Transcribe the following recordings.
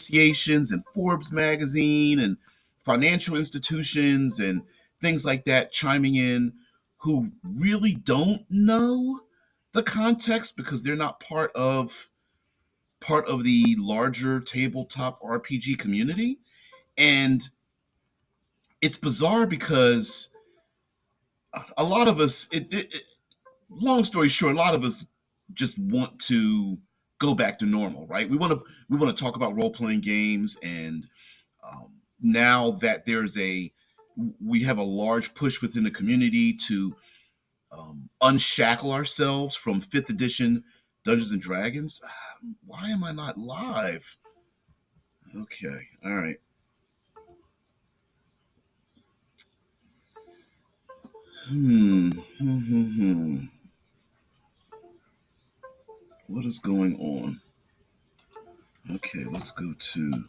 associations and Forbes magazine and financial institutions and things like that chiming in who really don't know the context because they're not part of the larger tabletop RPG community. And it's bizarre because a lot of us, long story short, a lot of us just want to go back to normal, right? We want to talk about role playing games, and now that we have a large push within the community to unshackle ourselves from fifth edition Dungeons and Dragons. Why am I not live? Okay, all right. Hmm. Hmm. Hmm. Hmm. What is going on? Okay, let's go to.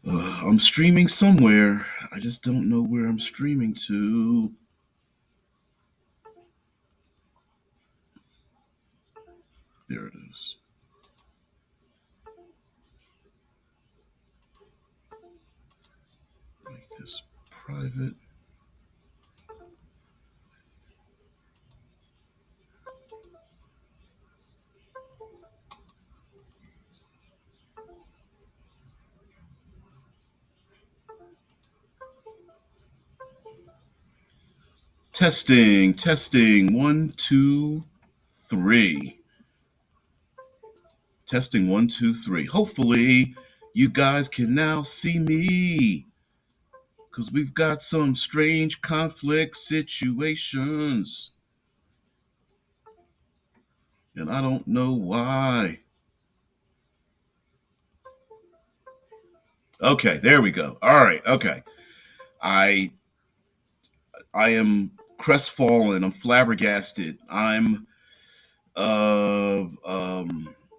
I'm streaming somewhere. I just don't know where I'm streaming to. There it is. Make this private. Testing, testing. One, two, three. Testing one, two, three. Hopefully, you guys can now see me because we've got some strange conflict situations, and I don't know why. Okay, there we go. All right, okay. I I am crestfallen. I'm flabbergasted. I'm uh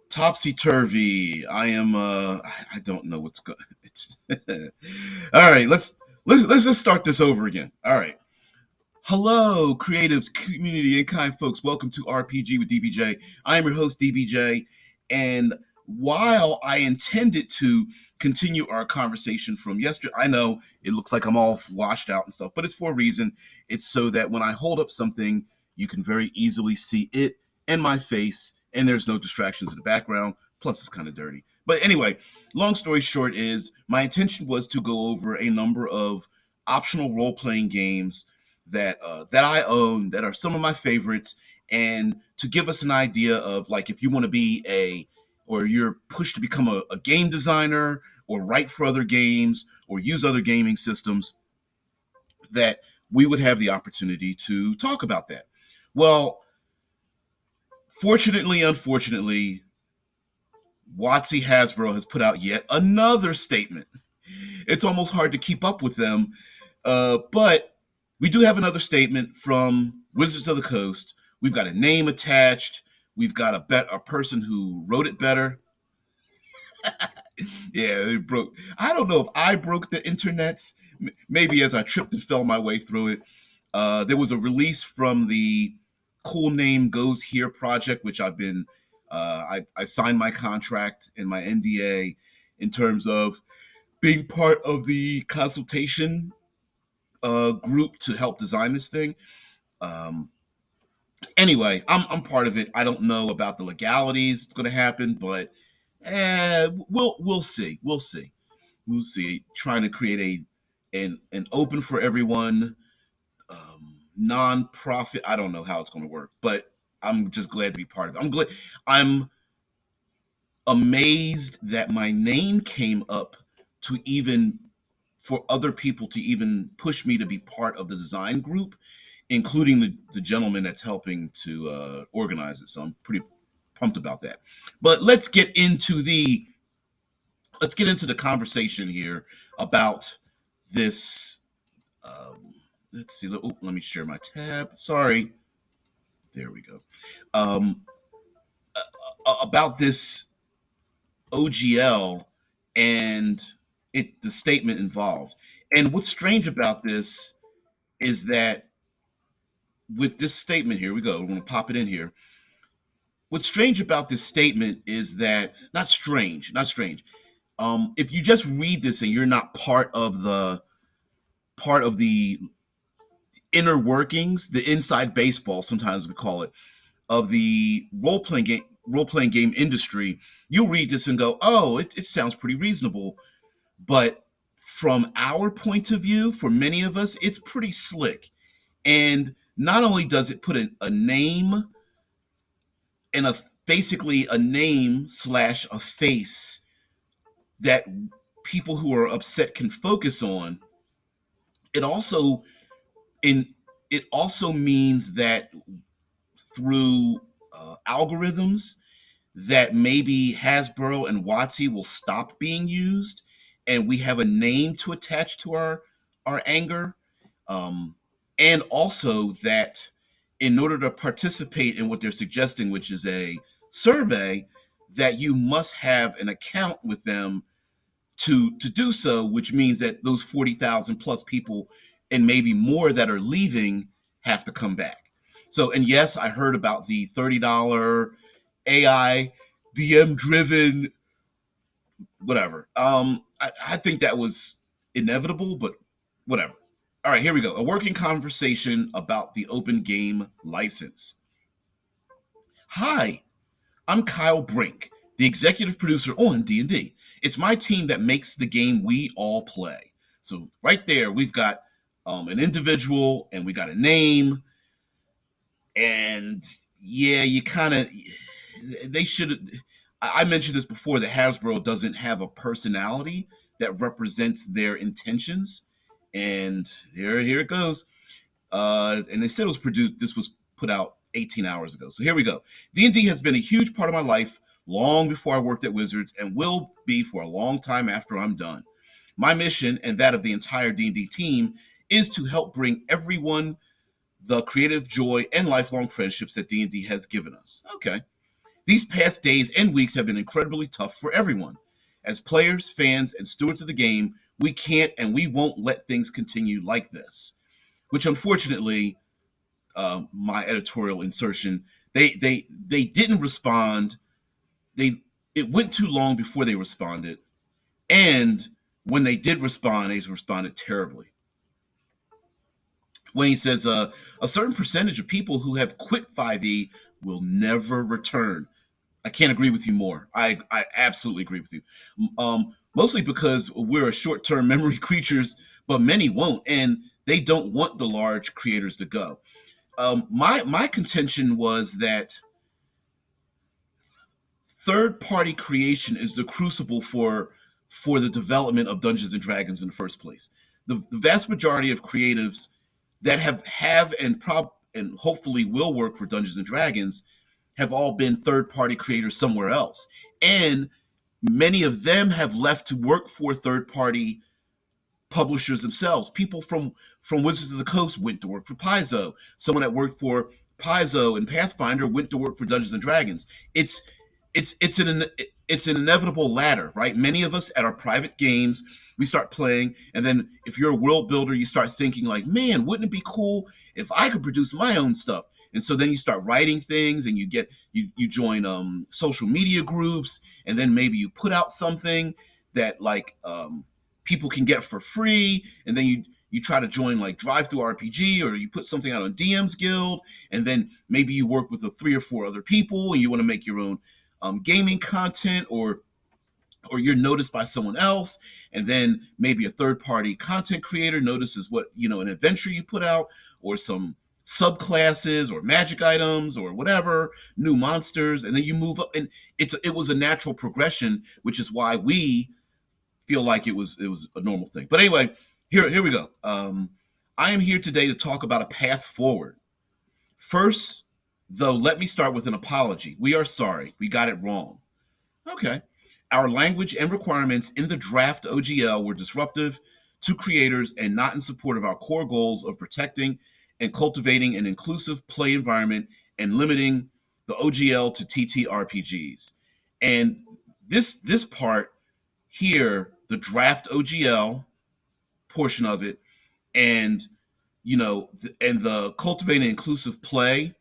topsy turvy. I am I don't know what's going. It's all right. Let's just start this over again. All right. Hello, creatives, community, and kind folks. Welcome to RPG with DBJ. I am your host, DBJ. And while I intended to continue our conversation from yesterday, I know it looks like I'm all washed out and stuff, but it's for a reason. It's so that when I hold up something, you can very easily see it and my face, and there's no distractions in the background. Plus, it's kind of dirty. But anyway, long story short is my intention was to go over a number of optional role-playing games that I own that are some of my favorites, and to give us an idea of like if you want to be a or you're pushed to become a game designer or write for other games or use other gaming systems, that we would have the opportunity to talk about that. Well, fortunately, unfortunately, WoTC Hasbro has put out yet another statement. It's almost hard to keep up with them, but we do have another statement from Wizards of the Coast. We've got a name attached. We've got a person who wrote it better. Yeah, it broke. I don't know if I broke the internets. Maybe as I tripped and fell my way through it. There was a release from the Cool Name Goes Here project, which I've been. I signed my contract and my NDA in terms of being part of the consultation group to help design this thing. Um, anyway, I'm part of it. I don't know about the legalities. It's going to happen, but we'll see. We'll see. Trying to create an open for everyone non-profit. I don't know how it's going to work, but I'm just glad to be part of it. I'm amazed that my name came up to even for other people to even push me to be part of the design group, including the gentleman that's helping to organize it. So I'm pretty pumped about that. But let's get into the conversation here about this. Let's see. Oh, let me share my tab. Sorry. There we go. Um, about this OGL and the statement involved. And what's strange about this is that with this statement here, we go. We're going to pop it in here. what's strange about this statement is that not strange. If you just read this and you're not part of the inner workings, the inside baseball, sometimes we call it, of the role playing game industry, you'll read this and go, "Oh, it sounds pretty reasonable." But from our point of view, for many of us, it's pretty slick. And not only does it put a name and basically a name slash a face that people who are upset can focus on, it also in it also means that through algorithms that maybe Hasbro and WoTC will stop being used, and we have a name to attach to our anger, um, and also that in order to participate in what they're suggesting, which is a survey, that you must have an account with them to do so, which means that those 40,000 plus people and maybe more that are leaving have to come back. So, and yes, I heard about the $30 AI DM driven whatever. I think that was inevitable, but whatever. All right, here we go. A working conversation about the open game license. Hi, I'm Kyle Brink, the executive producer on D&D. It's my team that makes the game we all play. So right there, we've got an individual and we got a name, and yeah, you kind of they should. I mentioned this before that Hasbro doesn't have a personality that represents their intentions, and here it goes. And they said it was produced. This was put out 18 hours ago. So here we go. D&D has been a huge part of my life long before I worked at Wizards, and will be for a long time after I'm done. My mission, and that of the entire D&D team, is to help bring everyone the creative joy and lifelong friendships that D&D has given us. Okay. These past days and weeks have been incredibly tough for everyone. As players, fans, and stewards of the game, we can't and we won't let things continue like this. Which, unfortunately, my editorial insertion, they didn't respond. They It went too long before they responded, and when they did respond, they responded terribly. Wayne says a certain percentage of people who have quit 5e will never return. I can't agree with you more. I absolutely agree with you. Mostly because we're a short-term memory creatures, but many won't, and they don't want the large creators to go. My contention was that third-party creation is the crucible for the development of Dungeons and Dragons in the first place. The vast majority of creatives that have and hopefully will work for Dungeons and Dragons have all been third-party creators somewhere else, and many of them have left to work for third-party publishers themselves. People from Wizards of the Coast went to work for Paizo. Someone that worked for Paizo and Pathfinder went to work for Dungeons and Dragons. It's it's an it's an inevitable ladder, right? Many of us at our private games, we start playing, and then if you're a world builder, you start thinking like, man, wouldn't it be cool if I could produce my own stuff? And so then you start writing things, and you join social media groups, and then maybe you put out something that like people can get for free, and then you try to join like Drive Through RPG, or you put something out on DM's Guild, and then maybe you work with three or four other people, and you want to make your own gaming content, or you're noticed by someone else, and then maybe a third party content creator notices what an adventure you put out, or some subclasses or magic items or whatever, new monsters, and then you move up, and it was a natural progression, which is why we feel like it was a normal thing. But anyway, here we go. I am here today to talk about a path forward. First, though, let me start with an apology. We are sorry. We got it wrong. Okay. Our language and requirements in the draft OGL were disruptive to creators and not in support of our core goals of protecting and cultivating an inclusive play environment and limiting the OGL to TTRPGs. And this part here, the draft OGL portion of it, and and the cultivating inclusive play,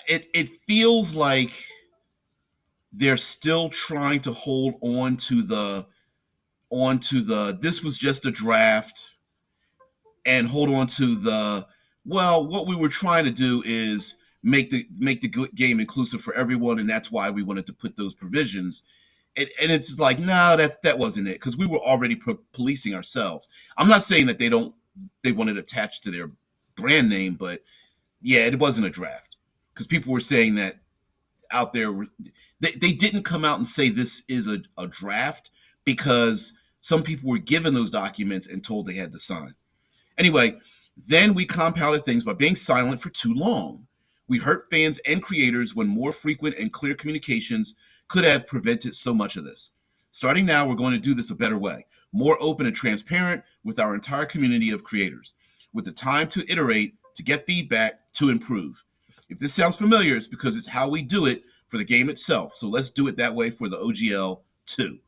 it feels like they're still trying to hold on to the this was just a draft, and hold on to the, well, what we were trying to do is make the game inclusive for everyone, and that's why we wanted to put those provisions. And it's like, no, that wasn't it, because we were already policing ourselves. I'm not saying that they want it attached to their brand name, but yeah, it wasn't a draft, because people were saying that out there. They didn't come out and say this is a draft, because some people were given those documents and told they had to sign. Anyway, then we compounded things by being silent for too long. We hurt fans and creators when more frequent and clear communications could have prevented so much of this. Starting now, we're going to do this a better way, more open and transparent with our entire community of creators, with the time to iterate, to get feedback, to improve. If this sounds familiar, it's because it's how we do it for the game itself. So let's do it that way for the OGL too.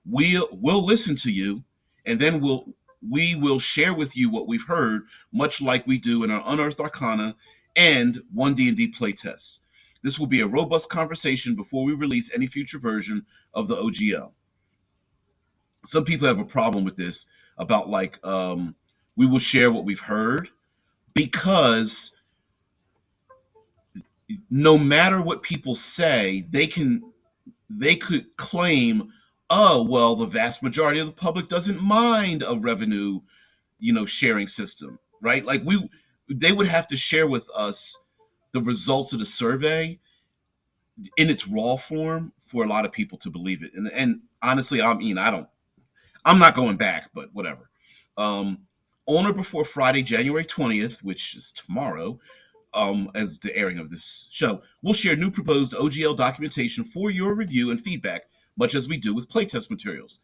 We'll listen to you, and then we will share with you what we've heard, much like we do in our Unearthed Arcana and one D&D playtests. This will be a robust conversation before we release any future version of the OGL. Some people have a problem with this, about like, we will share what we've heard, because no matter what people say, they could claim, oh, well, the vast majority of the public doesn't mind a revenue, sharing system, right? Like, they would have to share with us the results of the survey in its raw form for a lot of people to believe it. And honestly, I mean, I'm not going back, but whatever. Um, on or before Friday, January 20th, which is tomorrow, as the airing of this show, we'll share new proposed OGL documentation for your review and feedback, much as we do with playtest materials.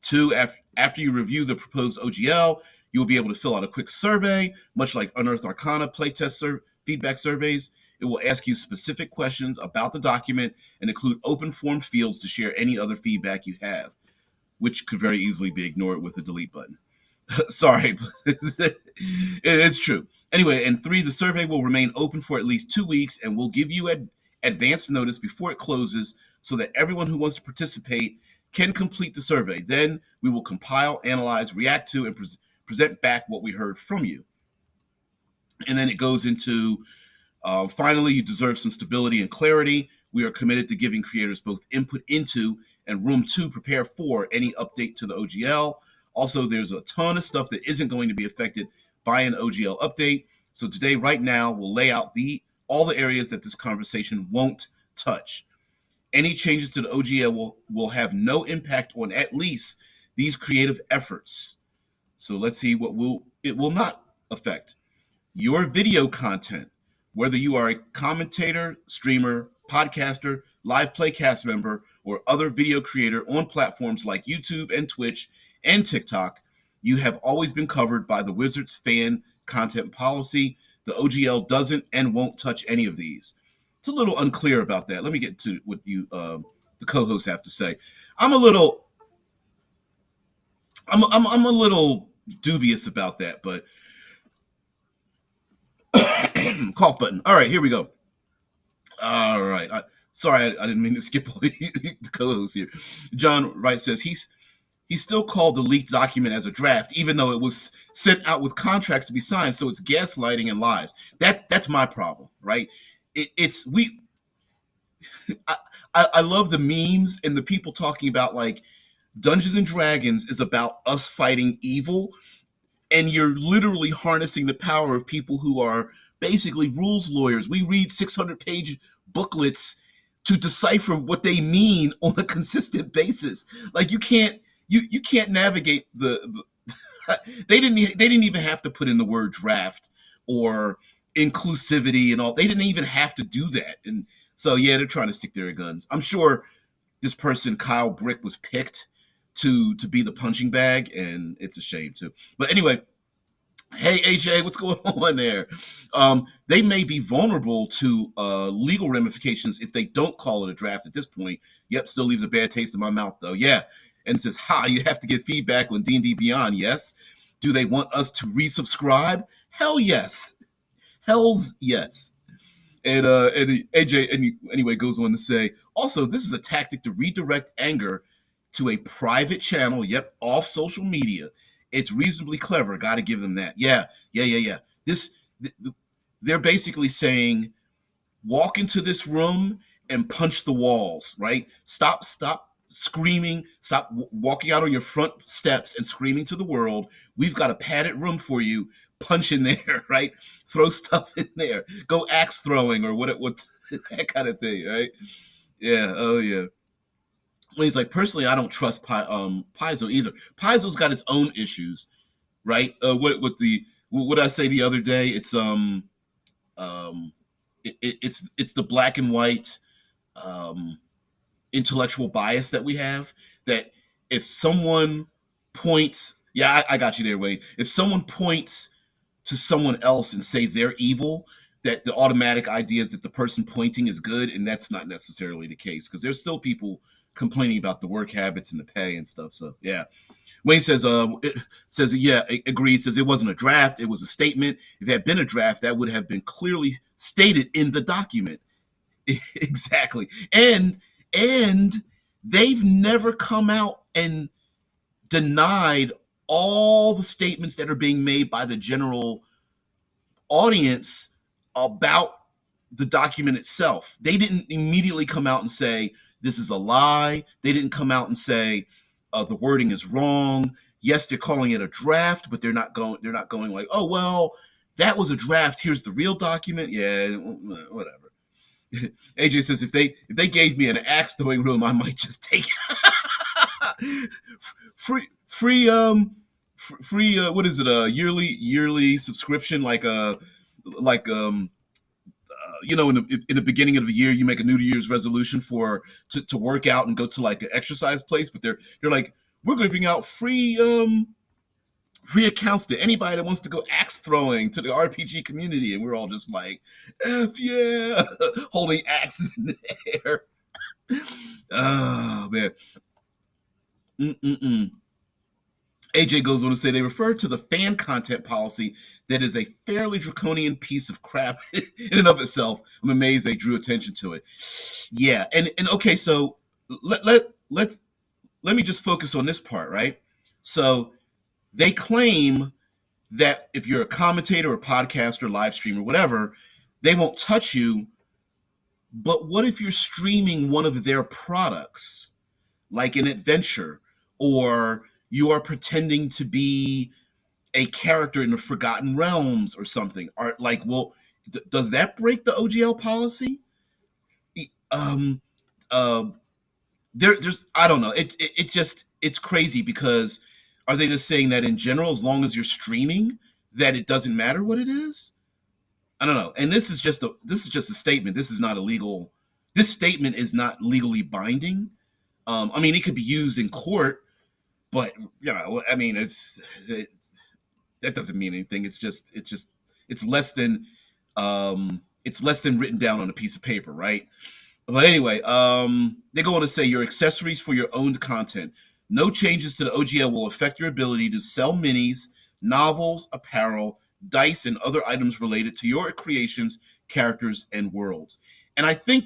Two, after you review the proposed OGL, you will be able to fill out a quick survey, much like Unearthed Arcana playtest feedback surveys. It will ask you specific questions about the document and include open form fields to share any other feedback you have, which could very easily be ignored with the delete button. Sorry, but it's true. Anyway, and three, the survey will remain open for at least 2 weeks, and we'll give you advance notice before it closes, so that everyone who wants to participate can complete the survey. Then we will compile, analyze, react to, and present back what we heard from you. And then it goes into, finally, you deserve some stability and clarity. We are committed to giving creators both input into and room to prepare for any update to the OGL. Also, there's a ton of stuff that isn't going to be affected by an OGL update. So today, right now, we'll lay out all the areas that this conversation won't touch. Any changes to the OGL will have no impact on at least these creative efforts. So let's see what it will not affect. Your video content, whether you are a commentator, streamer, podcaster, live play cast member, or other video creator on platforms like YouTube and Twitch and TikTok, you have always been covered by the Wizards fan content policy. The OGL doesn't and won't touch any of these. It's a little unclear about that. Let me get to what the co-hosts, have to say. I'm a little dubious about that, but cough button. All right, here we go. All right. Sorry, I didn't mean to skip all the co-hosts here. John Wright says he still called the leaked document as a draft, even though it was sent out with contracts to be signed. So it's gaslighting and lies. That's my problem, right? I love the memes and the people talking about, like, Dungeons and Dragons is about us fighting evil, and you're literally harnessing the power of people who are basically rules lawyers. We read 600-page booklets to decipher what they mean on a consistent basis. Like, you can't navigate the they didn't even have to put in the word draft or inclusivity and all. They didn't even have to do that. And so, yeah, they're trying to stick their guns. I'm sure this person, Kyle Brick, was picked to be the punching bag, and it's a shame too. But anyway, hey AJ, what's going on there? They may be vulnerable to legal ramifications if they don't call it a draft at this point. Yep, still leaves a bad taste in my mouth though. Yeah, and says, you have to get feedback on D&D Beyond. Yes. Do they want us to resubscribe? Hell yes. Hell's yes. AJ anyway goes on to say, also, this is a tactic to redirect anger to a private channel, yep, off social media. It's reasonably clever. Got to give them that. Yeah. They're basically saying, walk into this room and punch the walls, right? Stop screaming, stop walking out on your front steps and screaming to the world. We've got a padded room for you. Punch in there, right? Throw stuff in there. Go axe throwing or what that kind of thing, right? Yeah, oh yeah. Well, he's like, personally, I don't trust Paizo either. Paizo's got its own issues, right? What did I say the other day? Um it's the black and white um, intellectual bias that we have. That if someone points, yeah, I got you there, Wade. If someone points to someone else and say they're evil, that the automatic idea is that the person pointing is good, and that's not necessarily the case because there's still people complaining about the work habits and the pay and stuff. So yeah, Wayne says, yeah, agrees. Says it wasn't a draft; it was a statement. If it had been a draft, that would have been clearly stated in the document. Exactly, and they've never come out and denied all the statements that are being made by the general audience about the document itself. They didn't immediately come out and say this is a lie. They didn't come out and say the wording is wrong. Yes, they're calling it a draft, but they're not going. They're not going like, oh well, that was a draft. Here's the real document. Yeah, whatever. AJ says if they gave me an axe throwing room, I might just take free what is it, a yearly subscription, in the beginning of the year you make a New Year's resolution to work out and go to like an exercise place, but they're like, we're giving out free accounts to anybody that wants to go axe throwing to the RPG community, and we're all just like, F yeah, holding axes in the air. Oh man. Mm-mm-mm. AJ goes on to say they refer to the fan content policy that is a fairly draconian piece of crap in and of itself. I'm amazed they drew attention to it. Yeah, and okay, so let's let me just focus on this part, right? So they claim that if you're a commentator or podcaster, live streamer, whatever, they won't touch you. But what if you're streaming one of their products, like an adventure, or you are pretending to be a character in the Forgotten Realms or something? Are like, well, does that break the OGL policy? Um, uh, there's I don't know. It just it's crazy because are they just saying that in general, as long as you're streaming, that it doesn't matter what it is? I don't know. And this is just a statement. This is not a legal. This statement is not legally binding. I mean, it could be used in court, but I mean, that doesn't mean anything. It's less than it's less than written down on a piece of paper, right? But anyway, they go on to say your accessories for your owned content. No changes to the OGL will affect your ability to sell minis, novels, apparel, dice, and other items related to your creations, characters, and worlds. And I think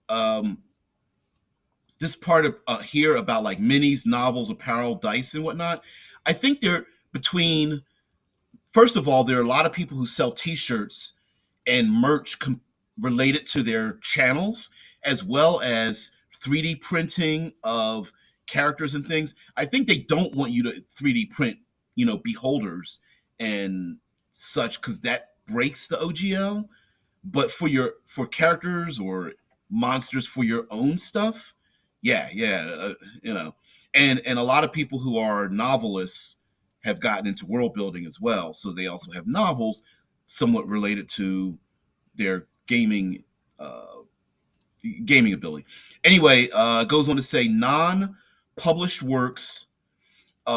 um, this part of here about like minis, novels, apparel, dice, and whatnot. I think they're between. First of all, there are a lot of people who sell T-shirts and merch related to their channels, as well as 3D printing of characters and things. I think they don't want you to 3D print, beholders and such, because that breaks the OGL. But for characters or monsters for your own stuff, yeah, and a lot of people who are novelists have gotten into world building as well, so they also have novels somewhat related to their gaming ability. Anyway, goes on to say non-published works,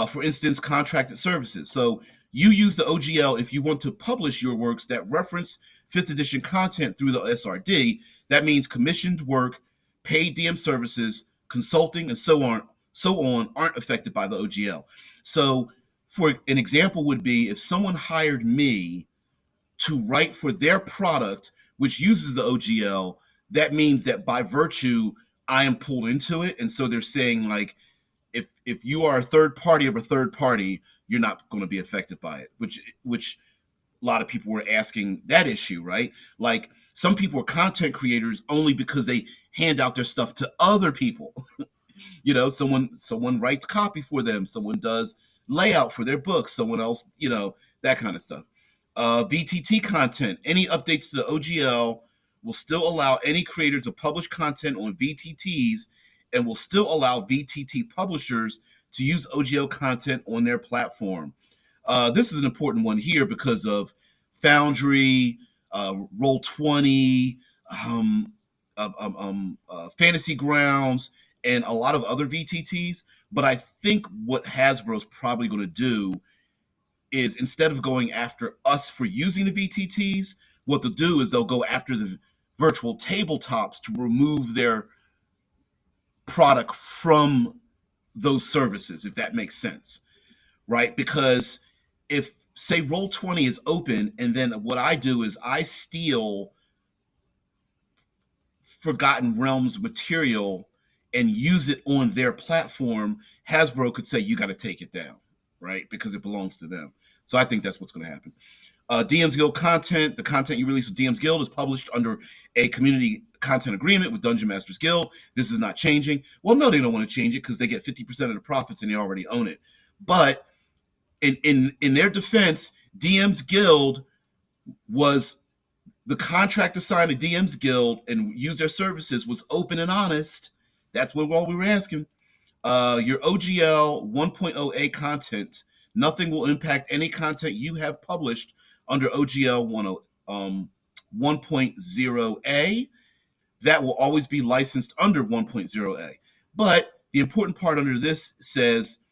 for instance, contracted services. So you use the OGL if you want to publish your works that reference 5th edition content through the SRD. That means commissioned work, paid DM services, consulting, and so on aren't affected by the OGL. So, for an example, would be if someone hired me to write for their product which uses the OGL, that means that by virtue, I am pulled into it. And so they're saying, like, if you are a third party of a third party, you're not going to be affected by it, which a lot of people were asking that issue, right? Like, some people are content creators only because they hand out their stuff to other people. Someone writes copy for them, someone does layout for their books, someone else, that kind of stuff. VTT content, any updates to the OGL will still allow any creator to publish content on VTTs, and will still allow VTT publishers to use OGL content on their platform. This is an important one here because of Foundry, Roll20, Fantasy Grounds, and a lot of other VTTs. But I think what Hasbro's probably going to do is, instead of going after us for using the VTTs, what they'll do is they'll go after the virtual tabletops to remove their product from those services, if that makes sense, right? Because if, say, Roll20 is open, and then what I do is I steal Forgotten Realms material and use it on their platform, Hasbro could say, you got to take it down, right? Because it belongs to them. So I think that's what's going to happen. DM's Guild content. The content you release with DM's Guild is published under a community content agreement with Dungeon Masters Guild. This is not changing. Well, no, they don't want to change it because they get 50% of the profits and they already own it. But in their defense, DM's Guild was, the contract to sign a DM's Guild and use their services was open and honest. That's what all we were asking. Your OGL 1.0A content, nothing will impact any content you have published under OGL 1.0A. That will always be licensed under 1.0A. But the important part under this says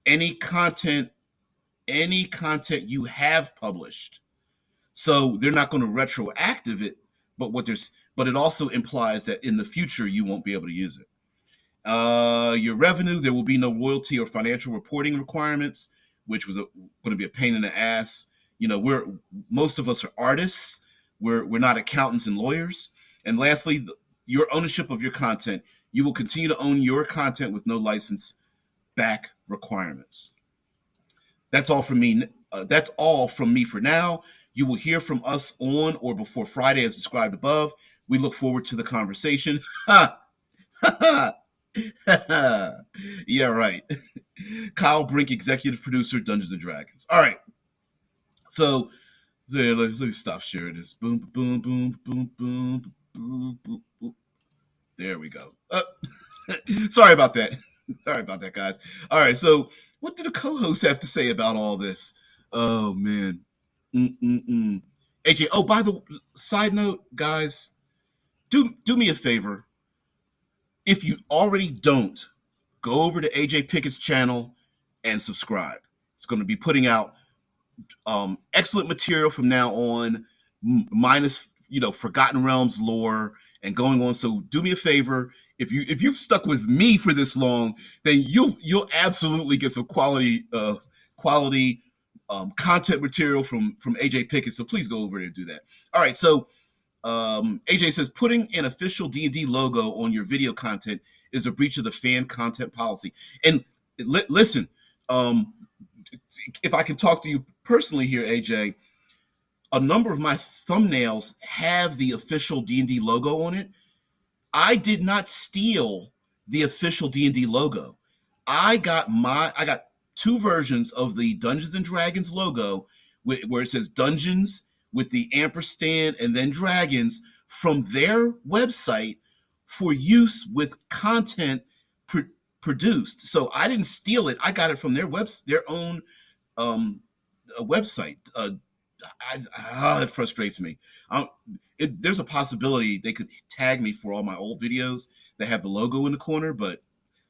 any content you have published. So they're not going to retroactive it, but it also implies that in the future you won't be able to use it. Your revenue, there will be no royalty or financial reporting requirements, which was going to be a pain in the ass. Most of us are artists. We're not accountants and lawyers. And lastly, your ownership of your content. You will continue to own your content with no license back requirements. That's all from me. That's all from me for now. You will hear from us on or before Friday, as described above. We look forward to the conversation. Ha! Yeah, right. Kyle Brink, executive producer, Dungeons and Dragons. All right. So let me stop sharing this. Boom, boom, boom, boom, boom, boom, boom, boom. There we go. Sorry about that. Sorry about that, guys. All right. So what do the co-hosts have to say about all this? Oh, man. AJ, oh, by the side note, guys, do me a favor. If you already don't, go over to AJ Pickett's channel and subscribe. It's going to be putting out excellent material from now on, minus Forgotten Realms lore and going on. So do me a favor. If you've stuck with me for this long, then you'll absolutely get some quality content material from AJ Pickett. So please go over there and do that. All right. So AJ says, putting an official D&D logo on your video content is a breach of the fan content policy. And listen, if I can talk to you personally here, AJ, a number of my thumbnails have the official D&D logo on it. I did not steal the official D&D logo. I got two versions of the Dungeons and Dragons logo where it says Dungeons with the ampersand and then Dragons from their website for use with content produced. So I didn't steal it. I got it from their own website. It frustrates me. There's a possibility they could tag me for all my old videos that have the logo in the corner, but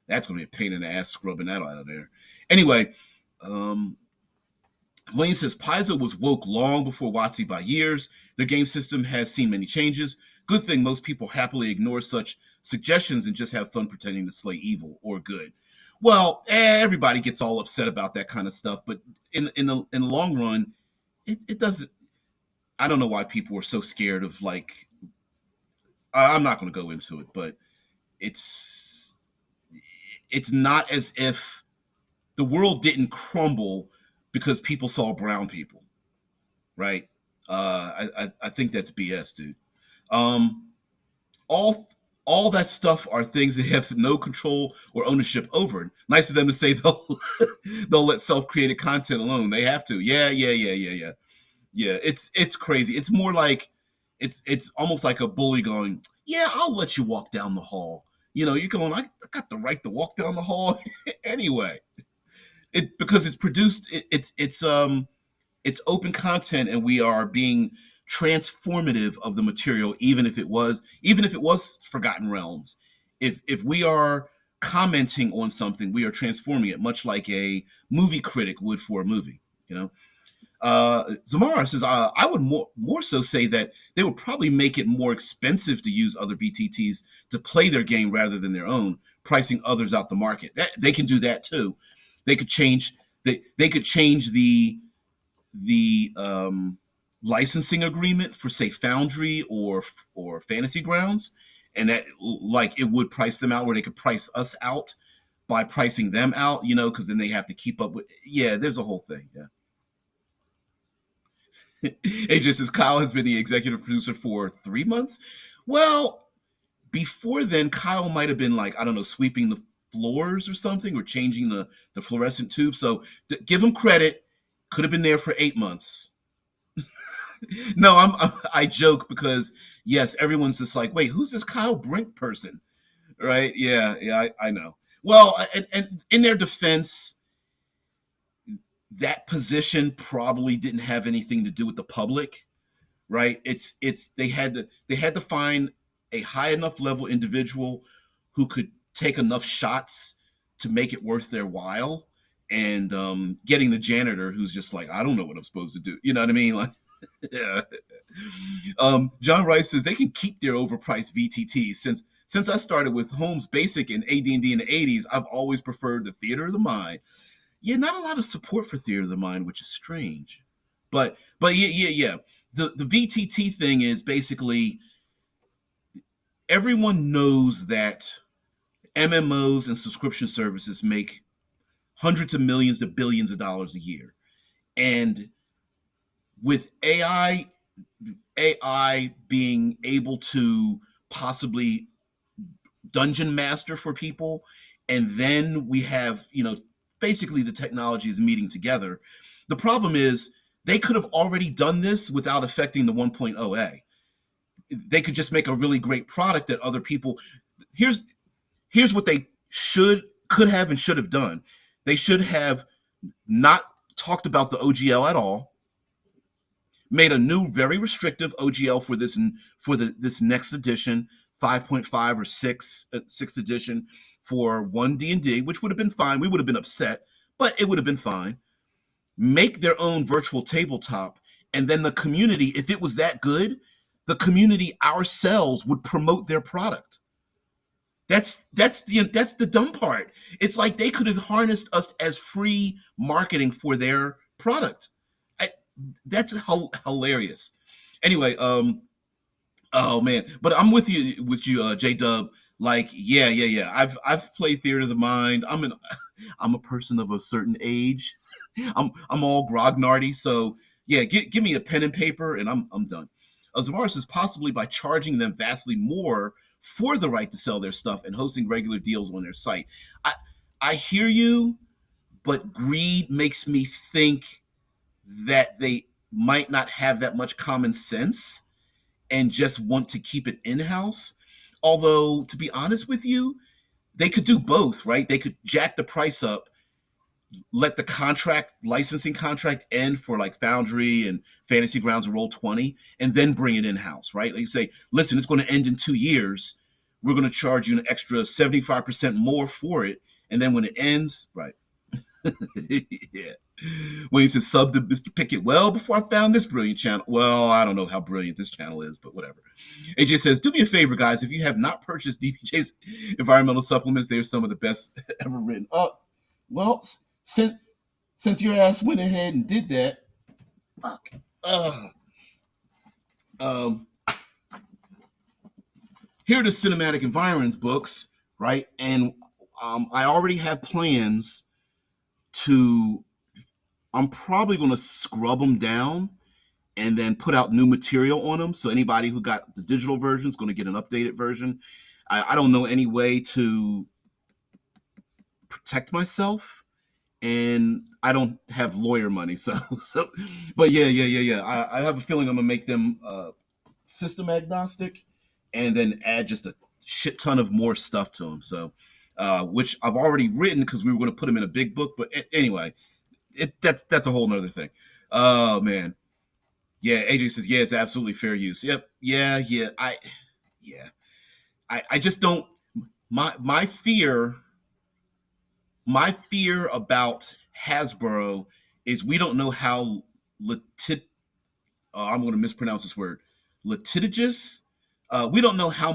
that's going to be a pain in the ass scrubbing that out of there. Anyway, Wayne says, Paizo was woke long before WoTC by years. Their game system has seen many changes. Good thing most people happily ignore such suggestions and just have fun pretending to slay evil or good. Well, everybody gets all upset about that kind of stuff, but in the long run, it doesn't. I don't know why people are so scared of like. I'm not going to go into it, but it's it's not as if the world didn't crumble because people saw brown people, right? I think that's BS, dude. Um, all all that stuff are things they have no control or ownership over. Nice of them to say they'll they'll let self-created content alone. They have to. Yeah. It's crazy. It's more like it's almost like a bully going, "Yeah, I'll let you walk down the hall." You're going, I got the right to walk down the hall anyway. Because it's produced. It's open content, and we are being transformative of the material, even if it was Forgotten Realms. If we are commenting on something, we are transforming it, much like a movie critic would for a movie. You know, Zamara says, I would more so say that they would probably make it more expensive to use other VTTs to play their game rather than their own, pricing others out the market. They can do that too. They could change they could change the licensing agreement for, say, Foundry or Fantasy Grounds, and that, like, it would price them out, where they could price us out by pricing them out, because then they have to keep up with. Yeah, there's a whole thing. Yeah. AJ says Kyle has been the executive producer for 3 months. Well, before then, Kyle might have been, like, I don't know, sweeping the floors or something, or changing the fluorescent tube. So give him credit. Could have been there for 8 months. No, I joke because, yes, everyone's just like, wait, who's this Kyle Brink person, right? Yeah, I know. Well, and in their defense, that position probably didn't have anything to do with the public, right? It's they had to find a high enough level individual who could take enough shots to make it worth their while, and getting the janitor who's just like, I don't know what I'm supposed to do. You know what I mean? Like, yeah. John Rice says they can keep their overpriced VTTs. Since I started with Holmes Basic and AD&D in the '80s, I've always preferred the Theater of the Mind. Yeah, not a lot of support for Theater of the Mind, which is strange. But yeah. The VTT thing is basically, everyone knows that MMOs and subscription services make hundreds of millions to billions of dollars a year. And with AI being able to possibly dungeon master for people, and then we have, basically the technology is meeting together. The problem is they could have already done this without affecting the 1.0A. They could just make a really great product that other people. Here's what they could have and should have done. They should have not talked about the OGL at all, made a new, very restrictive OGL for this next edition, 5.5 or 6, sixth edition, for one D&D, which would have been fine. We would have been upset, but it would have been fine. Make their own virtual tabletop, and then the community, if it was that good, the community ourselves would promote their product. That's the dumb part. It's like they could have harnessed us as free marketing for their product. I, that's hilarious. Anyway, oh man, but I'm with you, J Dub. Like, yeah. I've played Theater of the Mind. I'm a person of a certain age. I'm all grognardy. So yeah, give me a pen and paper, and I'm done. Zamar says possibly by charging them vastly more for the right to sell their stuff and hosting regular deals on their site. I hear you, but greed makes me think that they might not have that much common sense and just want to keep it in-house. Although, to be honest with you, they could do both, right? They could jack the price up, let the licensing contract end for, like, Foundry and Fantasy Grounds and Roll20, and then bring it in-house, right? Like, you say, listen, it's going to end in 2 years. We're going to charge you an extra 75% more for it. And then when it ends, right? Yeah. When he says sub to Mr. Pickett, well, before I found this brilliant channel. Well, I don't know how brilliant this channel is, but whatever. AJ says, do me a favor, guys. If you have not purchased DPJ's environmental supplements, they are some of the best ever written. Well, since your ass went ahead and did that, fuck. Um, Here are the cinematic environments books, right? And I already have plans to. I'm probably going to scrub them down and then put out new material on them. So anybody who got the digital version is going to get an updated version. I don't know any way to protect myself, and I don't have lawyer money. But yeah. I have a feeling I'm gonna make them system agnostic, and then add just a shit ton of more stuff to them. So, which I've already written because we were going to put them in a big book. But anyway, that's a whole nother thing. Oh man, yeah. AJ says, yeah, it's absolutely fair use. Yep, yeah. Yeah, I just don't. My fear about Hasbro is we don't know how litit. I'm going to mispronounce this word. Litigious. We don't know how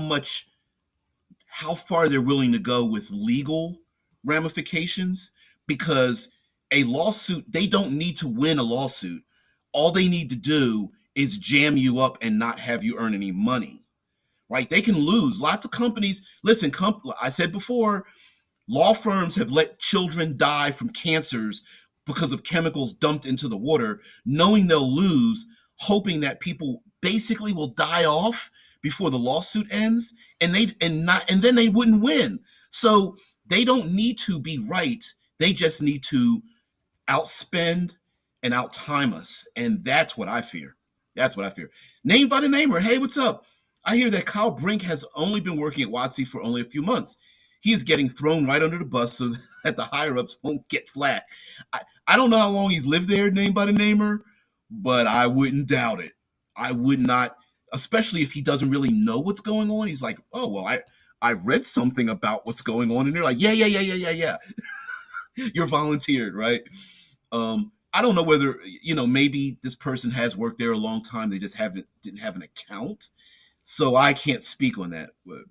far they're willing to go with legal ramifications, because a lawsuit, they don't need to win a lawsuit. All they need to do is jam you up and not have you earn any money, right? They can lose. Lots of companies, listen, I said before, law firms have let children die from cancers because of chemicals dumped into the water, knowing they'll lose, hoping that people basically will die off before the lawsuit ends, and then they wouldn't win. So they don't need to be right. They just need to outspend and outtime us. And that's what I fear. That's what I fear. Named by the namer. Hey, what's up? I hear that Kyle Brink has only been working at WoTC for only a few months. He is getting thrown right under the bus so that the higher ups won't get flat. I don't know how long he's lived there, named by the namer, but I wouldn't doubt it. I would not, especially if he doesn't really know what's going on. He's like, oh, well, I read something about what's going on. And they're like, yeah. You're volunteered, right? I don't know whether, maybe this person has worked there a long time. They just didn't have an account, so I can't speak on that. But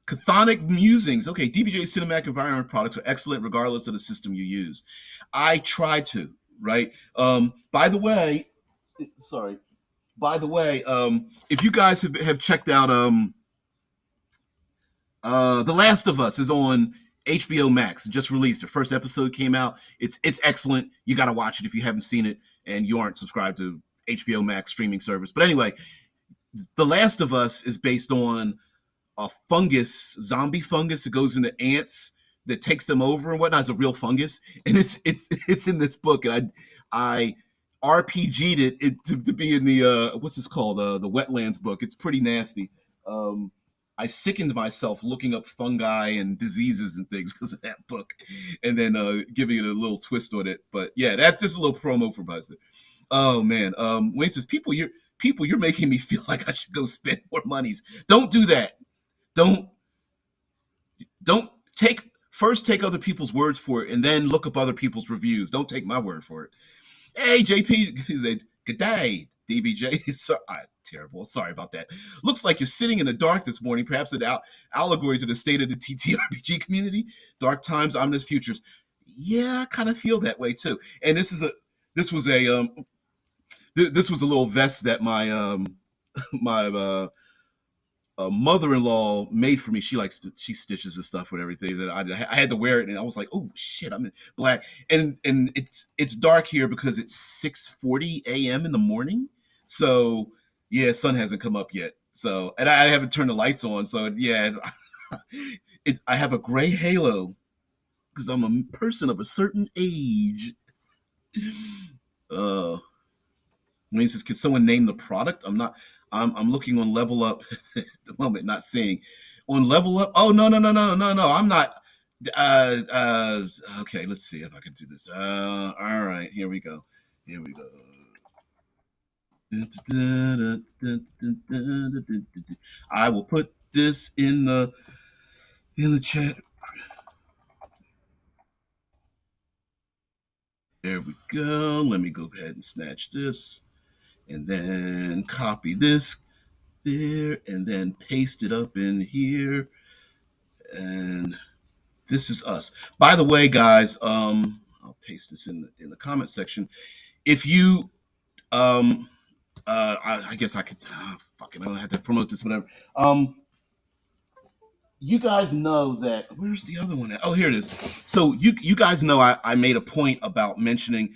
Chthonic musings. Okay, DBJ cinematic environment products are excellent regardless of the system you use. I try to, right? By the way, sorry. By the way, if you guys have checked out The Last of Us is on HBO Max. It just released. The first episode came out. It's excellent. You got to watch it if you haven't seen it and you aren't subscribed to HBO Max streaming service. But anyway, The Last of Us is based on a fungus, zombie fungus that goes into ants that takes them over and whatnot. It's a real fungus, and it's in this book. And I RPG'd it to be in the what's this called, the wetlands book. It's pretty nasty. I sickened myself looking up fungi and diseases and things because of that book, and then giving it a little twist on it. But yeah, that's just a little promo for Buzz. Oh man, Wayne says, you're making me feel like I should go spend more monies. Don't do that. Don't don't take other people's words for it and then look up other people's reviews. Don't take my word for it. Hey, JP, good day, DBJ. Terrible. Sorry about that. Looks like you're sitting in the dark this morning, perhaps an allegory to the state of the TTRPG community. Dark times, ominous futures. Yeah, I kind of feel that way too. And this was a little vest that my mother-in-law made for me. She stitches and stuff with everything that I had to wear it, and I was like, oh shit, I'm in black, and it's dark here because it's 6:40 a.m. in the morning. So yeah, sun hasn't come up yet. So, and I haven't turned the lights on. So yeah, I have a gray halo because I'm a person of a certain age. Uh, Wayne says, can someone name the product? I'm not. I'm looking on Level Up at the moment, not seeing. On Level Up. Oh no. I'm not. Okay, let's see if I can do this. All right, here we go. I will put this in the chat. There we go. Let me go ahead and snatch this, and then copy this there, and then paste it up in here. And this is us. By the way, guys, I'll paste this in the comment section. If you I guess I could. Fucking, I don't have to promote this. Whatever. You guys know that. Where's the other one at? Oh, here it is. So you guys know I made a point about mentioning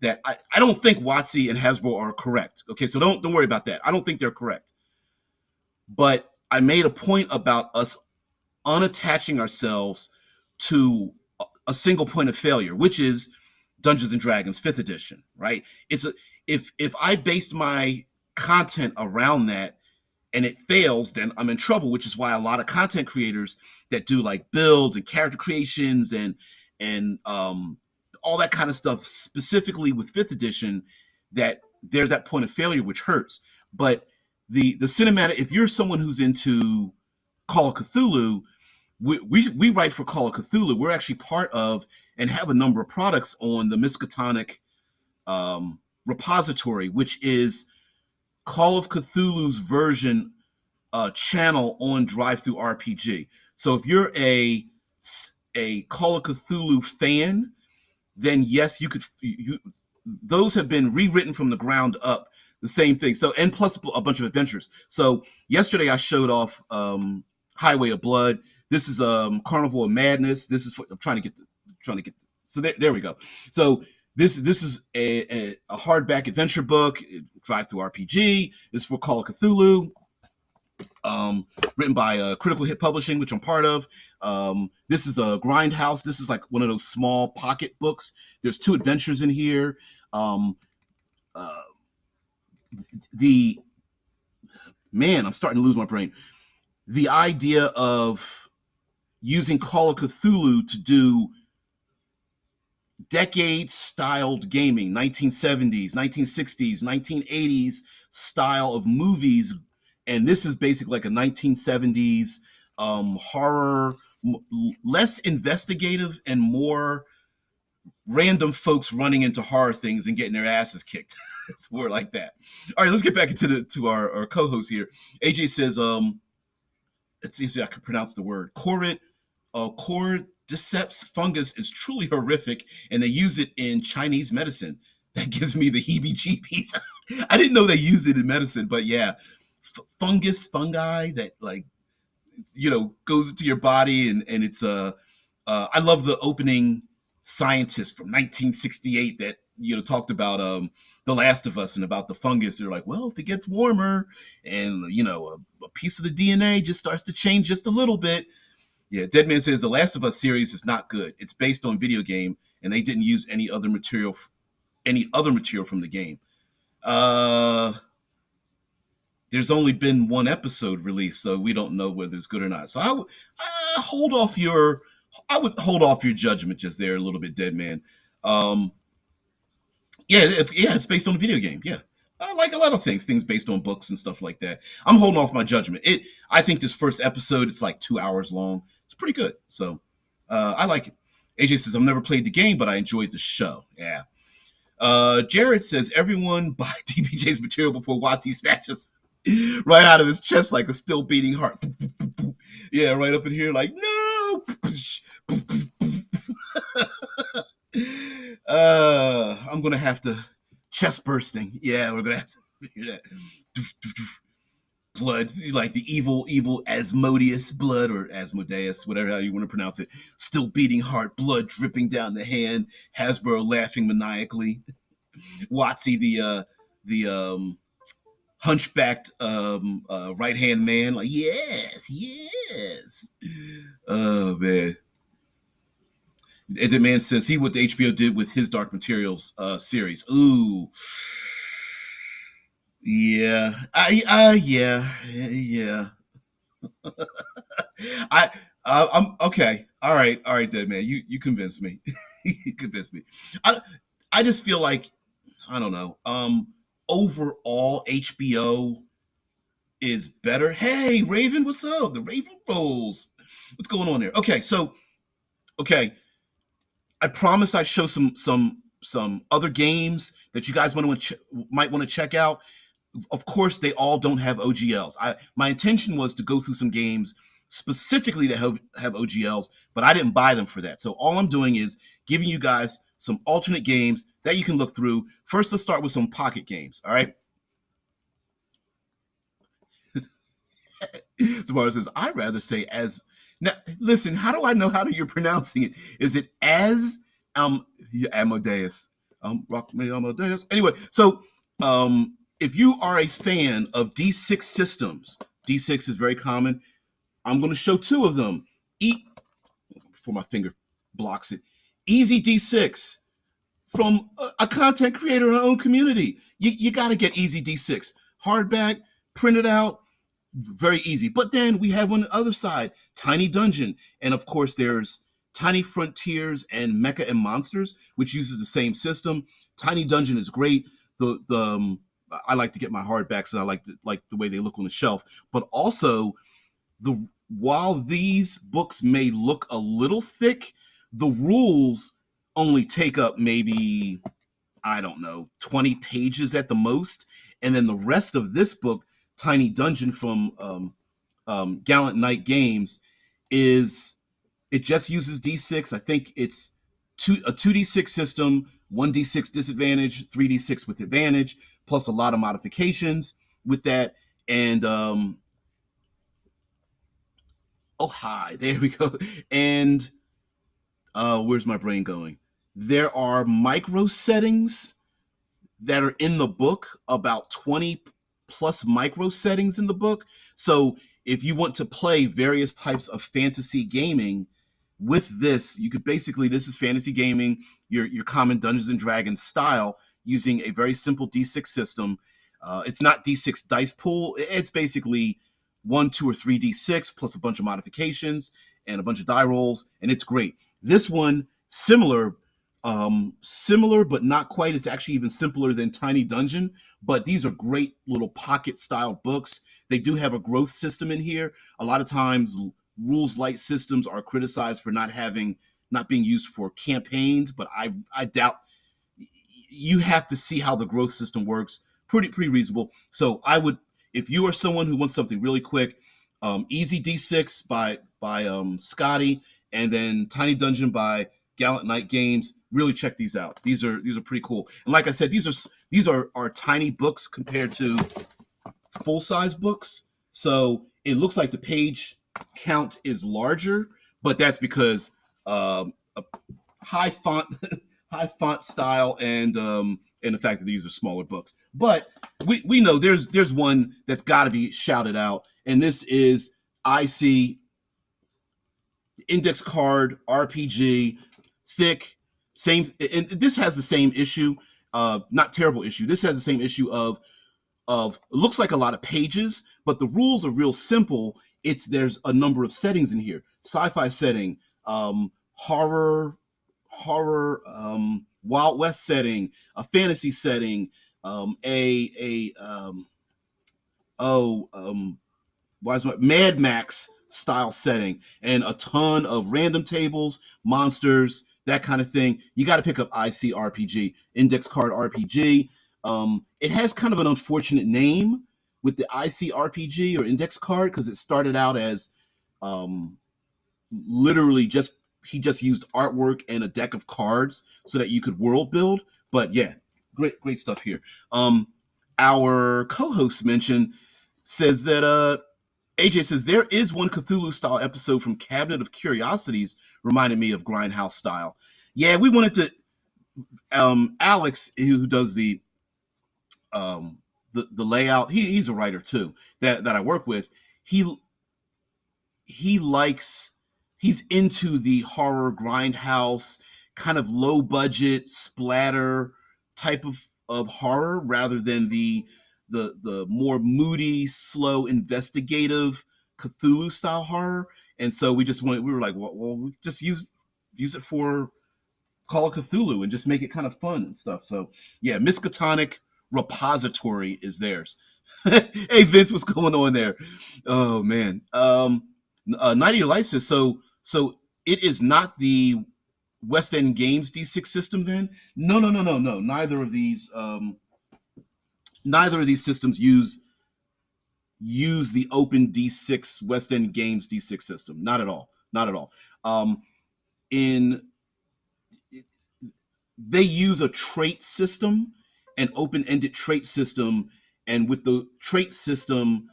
that I don't think WoTC and Hasbro are correct. Okay, so don't worry about that. I don't think they're correct. But I made a point about us unattaching ourselves to a single point of failure, which is Dungeons and Dragons 5th edition, right? It's a if I based my content around that and it fails, then I'm in trouble, which is why a lot of content creators that do like builds and character creations and all that kind of stuff, specifically with 5th edition, that there's that point of failure which hurts. But the cinematic, if you're someone who's into Call of Cthulhu, we write for Call of Cthulhu. We're actually part of and have a number of products on the Miskatonic repository, which is Call of Cthulhu's version channel on Drive-Thru RPG. So if you're a Call of Cthulhu fan, then yes, you could. Those have been rewritten from the ground up. The same thing. So and plus a bunch of adventures. So yesterday I showed off Highway of Blood. This is Carnival of Madness. This is I'm trying to get. So there we go. So this is a hardback adventure book. Drive-Thru RPG. This is for Call of Cthulhu. Written by Critical Hit Publishing, which I'm part of. This is a Grindhouse. This is like one of those small pocket books. There's 2 adventures in here. The man, I'm starting to lose my brain. The idea of using Call of Cthulhu to do decade-styled gaming, 1970s, 1960s, 1980s style of movies, and this is basically like a 1970s horror, less investigative and more random folks running into horror things and getting their asses kicked. It's more like that. All right, let's get back into our co-host here. AJ says, let's see if I can pronounce the word. Cordyceps fungus is truly horrific, and they use it in Chinese medicine. That gives me the heebie-jeebies. I didn't know they used it in medicine, but yeah, fungi that like goes into your body, and it's I love the opening scientist from 1968 that talked about The Last of Us and about the fungus. They're like, well, if it gets warmer and a piece of the DNA just starts to change just a little bit. Yeah, Deadman says The Last of Us series is not good. It's based on video game, and they didn't use any other material from the game. There's only been 1 episode released, so we don't know whether it's good or not. So I would hold off your judgment just there a little bit, Deadman. It's based on a video game. Yeah, I like a lot of things based on books and stuff like that. I'm holding off my judgment. I think this first episode, it's like 2 hours long. It's pretty good. So I like it. AJ says, I've never played the game, but I enjoyed the show. Yeah. Jared says, everyone buy DBJ's material before WoTC snatches right out of his chest like a still beating heart. Yeah, right up in here like, no. I'm going to have to chest bursting. Yeah, we're going to have to hear that. Blood, like the evil Asmodeus blood, or Asmodeus, whatever how you want to pronounce it. Still beating heart, blood dripping down the hand. Hasbro laughing maniacally. WoTC, the hunchbacked right hand man, like yes. Oh man. And the man says, see what the HBO did with his Dark Materials series. Ooh. Yeah. Yeah. I'm okay. All right, Dead Man. You convinced me. You convinced me. I just feel like, I don't know. Overall, HBO is better. Hey, Raven, what's up? The Raven rolls. What's going on there? Okay, so I promised I'd show some other games that you guys might want to check out. Of course, they all don't have OGLs. My intention was to go through some games specifically that have OGLs, but I didn't buy them for that. So all I'm doing is giving you guys some alternate games that you can look through. First, let's start with some pocket games. All right. Samara says, I'd rather say as. Now, listen, how do I know how you're pronouncing it? Is it as yeah, Amadeus? Rock me Amadeus. Anyway, so if you are a fan of D6 systems, D6 is very common. I'm going to show two of them. Before my finger blocks it. Easy D6 from a content creator in our own community. You got to get Easy D6. Hardback, print it out, very easy. But then we have on the other side, Tiny Dungeon. And of course, there's Tiny Frontiers and Mecha and Monsters, which uses the same system. Tiny Dungeon is great. I like to get my hardbacks, and I like the way they look on the shelf. But also, while these books may look a little thick, the rules only take up maybe, I don't know, 20 pages at the most. And then the rest of this book, Tiny Dungeon from Gallant Knight Games, it just uses D6. I think it's a 2D6 system, 1D6 disadvantage, 3D6 with advantage, plus a lot of modifications with that. And oh hi, there we go. And where's my brain going? There are micro settings that are in the book, about 20 plus micro settings in the book. So if you want to play various types of fantasy gaming with this, you could basically, this is fantasy gaming, your common Dungeons and Dragons style, using a very simple D6 system. It's not D6 dice pool. It's basically 1, 2, or 3 D6 plus a bunch of modifications and a bunch of die rolls, and it's great. This one, similar but not quite. It's actually even simpler than Tiny Dungeon, but these are great little pocket style books. They do have a growth system in here. A lot of times rules light systems are criticized for not being used for campaigns, but I doubt. You have to see how the growth system works. Pretty reasonable. So I would, if you are someone who wants something really quick, Easy D6 by Scotty, and then Tiny Dungeon by Gallant Knight Games. Really check these out. These are pretty cool. And like I said, these are tiny books compared to full size books. So it looks like the page count is larger, but that's because high font high font style and the fact that these are smaller books. But we know there's one that's got to be shouted out, and this is IC Index Card RPG, thick, same, and this has the same issue, not terrible issue. This has the same issue of it looks like a lot of pages, but the rules are real simple. There's a number of settings in here: sci-fi setting, horror, Wild West setting, a fantasy setting, Mad Max style setting, and a ton of random tables, monsters, that kind of thing. You got to pick up ICRPG, Index Card RPG. It has kind of an unfortunate name with the ICRPG or Index Card because it started out as literally he just used artwork and a deck of cards so that you could world build. But yeah, great stuff here. Our co-host says that AJ says there is one Cthulhu style episode from Cabinet of Curiosities reminded me of Grindhouse style. Yeah, we wanted to. Alex, who does the layout, he's a writer too that I work with. He's into the horror grindhouse kind of low budget splatter type of horror rather than the more moody, slow, investigative Cthulhu style horror. And so we were like, well, we just use it for Call of Cthulhu and just make it kind of fun and stuff. So yeah, Miskatonic Repository is theirs. Hey Vince, what's going on there? Oh man. 90 Life says so it is not the West End Games D6 system then? No. Neither of these systems use the open D6 West End Games D6 system. Not at all. They use a trait system, an open-ended trait system, and with the trait system,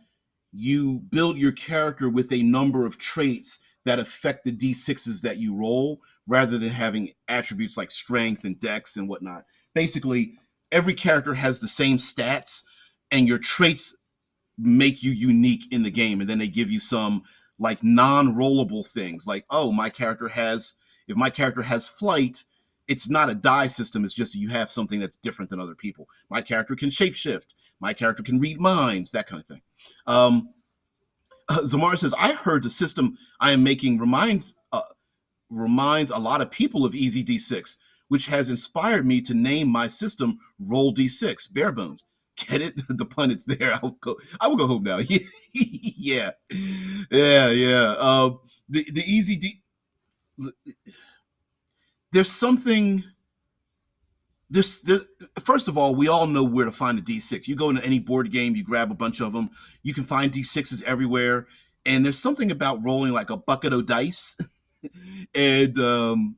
you build your character with a number of traits that affect the d6s that you roll, rather than having attributes like strength and dex and whatnot. Basically, every character has the same stats, and your traits make you unique in the game. And then they give you some like non-rollable things, like, oh, my character has, if my character has flight, it's not a die system, it's just you have something that's different than other people. My character can shapeshift, my character can read minds, that kind of thing. Zamar says, I heard the system I am making reminds a lot of people of Easy D6, which has inspired me to name my system Roll D6, bare bones. Get it? The pun is there. I will go home now. Yeah. Yeah. The Easy D, there's something, there, first of all, we all know where to find a D6. You go into any board game, you grab a bunch of them. You can find D6s everywhere. And there's something about rolling like a bucket of dice. And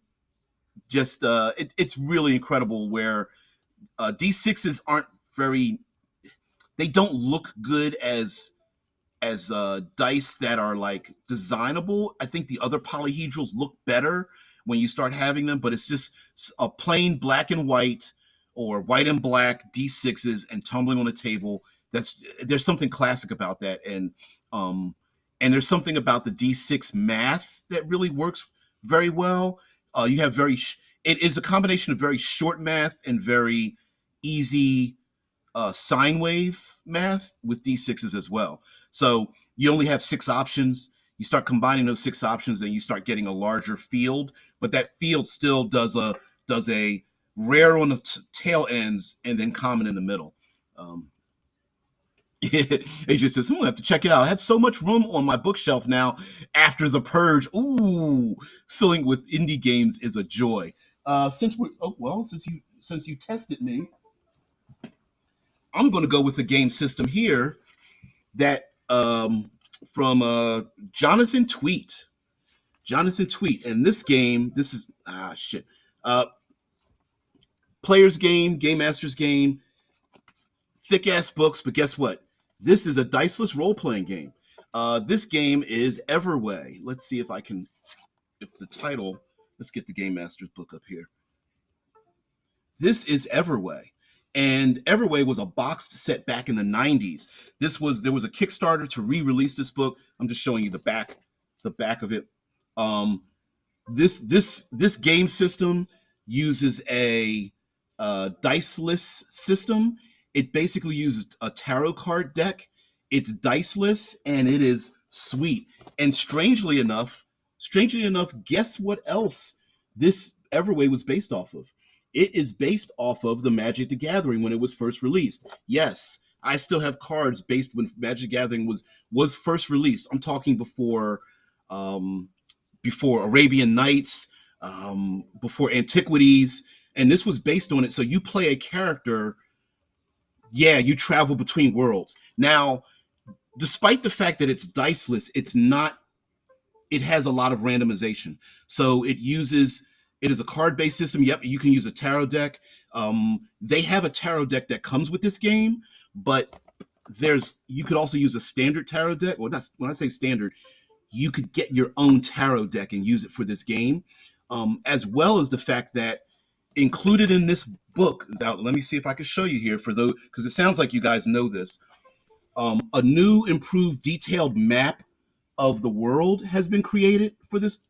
it's really incredible where D6s aren't very, they don't look good as dice that are like designable. I think the other polyhedrals look better when you start having them, but it's just a plain black and white or white and black D6s and tumbling on a table. There's something classic about that, um and there's something about the D6 math that really works very well. You have it is a combination of very short math and very easy sine wave math with D6s as well. So you only have 6 options. You start combining those 6 options, and you start getting a larger field. But that field still does a rare on the tail ends and then common in the middle. Um, AJ says, I'm gonna have to check it out. I have so much room on my bookshelf now after the purge. Ooh, filling with indie games is a joy. Since you tested me, I'm going to go with the game system here that from Jonathan Tweet. Jonathan Tweet. And this game, this is player's game, game master's game, thick ass books, but guess what? This is a diceless role playing game. This game is Everway. Let's see if the title, let's get the game master's book up here. This is Everway. And Everway was a boxed set back in the 90s. There was a Kickstarter to re-release this book. I'm just showing you the back of it. This game system uses a diceless system. It basically uses a tarot card deck. It's diceless and it is sweet. And strangely enough, guess what else this Everway was based off of? It is based off of the Magic the Gathering when it was first released. Yes, I still have cards based when Magic the Gathering was first released. I'm talking before Arabian Nights, before Antiquities, and this was based on it. So you play a character, yeah, you travel between worlds. Now, despite the fact that it's diceless, it has a lot of randomization. So it is a card-based system. Yep, you can use a tarot deck. They have a tarot deck that comes with this game, but you could also use a standard tarot deck. Well, not when I say standard, you could get your own tarot deck and use it for this game, as well as the fact that included in this book. Now, let me see if I can show you here for those, because it sounds like you guys know this. A new, improved, detailed map of the world has been created for this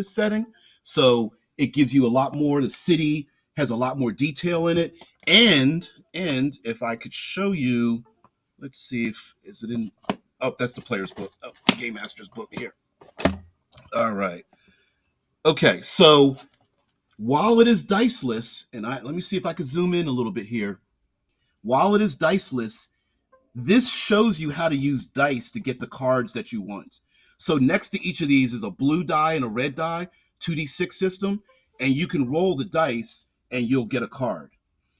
setting. So it gives you a lot more. The city has a lot more detail in it, and if I could show you, let's see if is it in. Oh, that's the player's book. Oh, the game master's book here. All right. Okay, so while it is diceless, and let me see if I can zoom in a little bit here. While it is diceless, this shows you how to use dice to get the cards that you want. So next to each of these is a blue die and a red die, 2d6 system, and you can roll the dice and you'll get a card.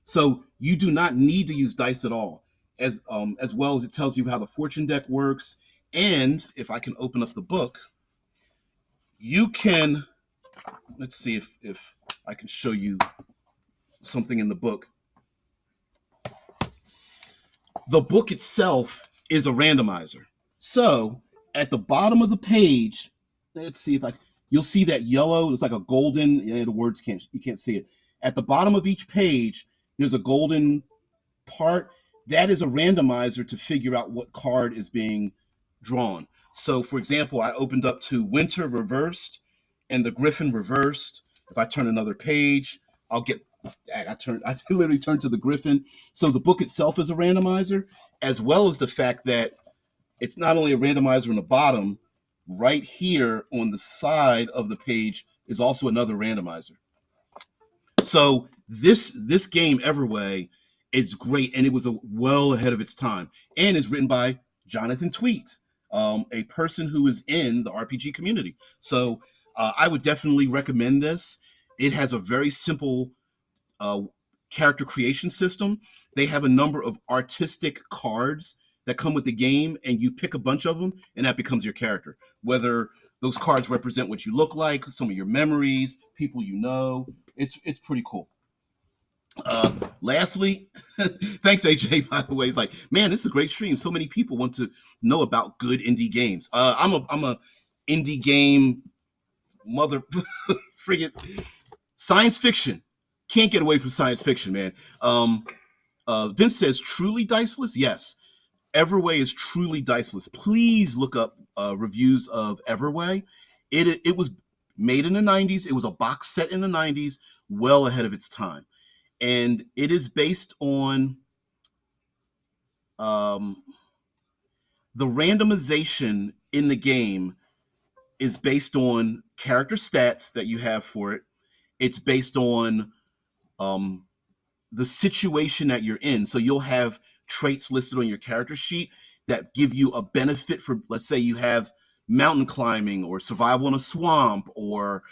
So you do not need to use dice at all, as well as it tells you how the fortune deck works. And if I can open up the book, you can, let's see if I can show you something in the book. The book itself is a randomizer. So at the bottom of the page, let's see if I you'll see that yellow. It's like a golden. Yeah, the words can't you can't see it. At the bottom of each page, there's a golden part. That is a randomizer to figure out what card is being drawn. So, for example, I opened up to Winter reversed and the Griffin reversed. If I turn another page, I'll get. I literally turned to the Griffin. So the book itself is a randomizer, as well as the fact that it's not only a randomizer on the bottom, right here on the side of the page is also another randomizer. So this game Everway is great, and it was well ahead of its time, and is written by Jonathan Tweet, a person who is in the RPG community. So I would definitely recommend this. It has a very simple uh, character creation system. They have a number of artistic cards that come with the game, and you pick a bunch of them, and that becomes your character. Whether those cards represent what you look like, some of your memories, people you know. It's pretty cool. Lastly, thanks AJ. By the way, it's like, man, this is a great stream. So many people want to know about good indie games. I'm a indie game mother frigate science fiction. Can't get away from science fiction, man. Vince says truly diceless. Yes, Everway is truly diceless. Please look up reviews of Everway. It was made in the 90s. It was a box set in the 90s, well ahead of its time. And it is based on um, the randomization in the game is based on character stats that you have for it. It's based on um, the situation that you're in. So you'll have traits listed on your character sheet that give you a benefit for, let's say you have mountain climbing or survival in a swamp, or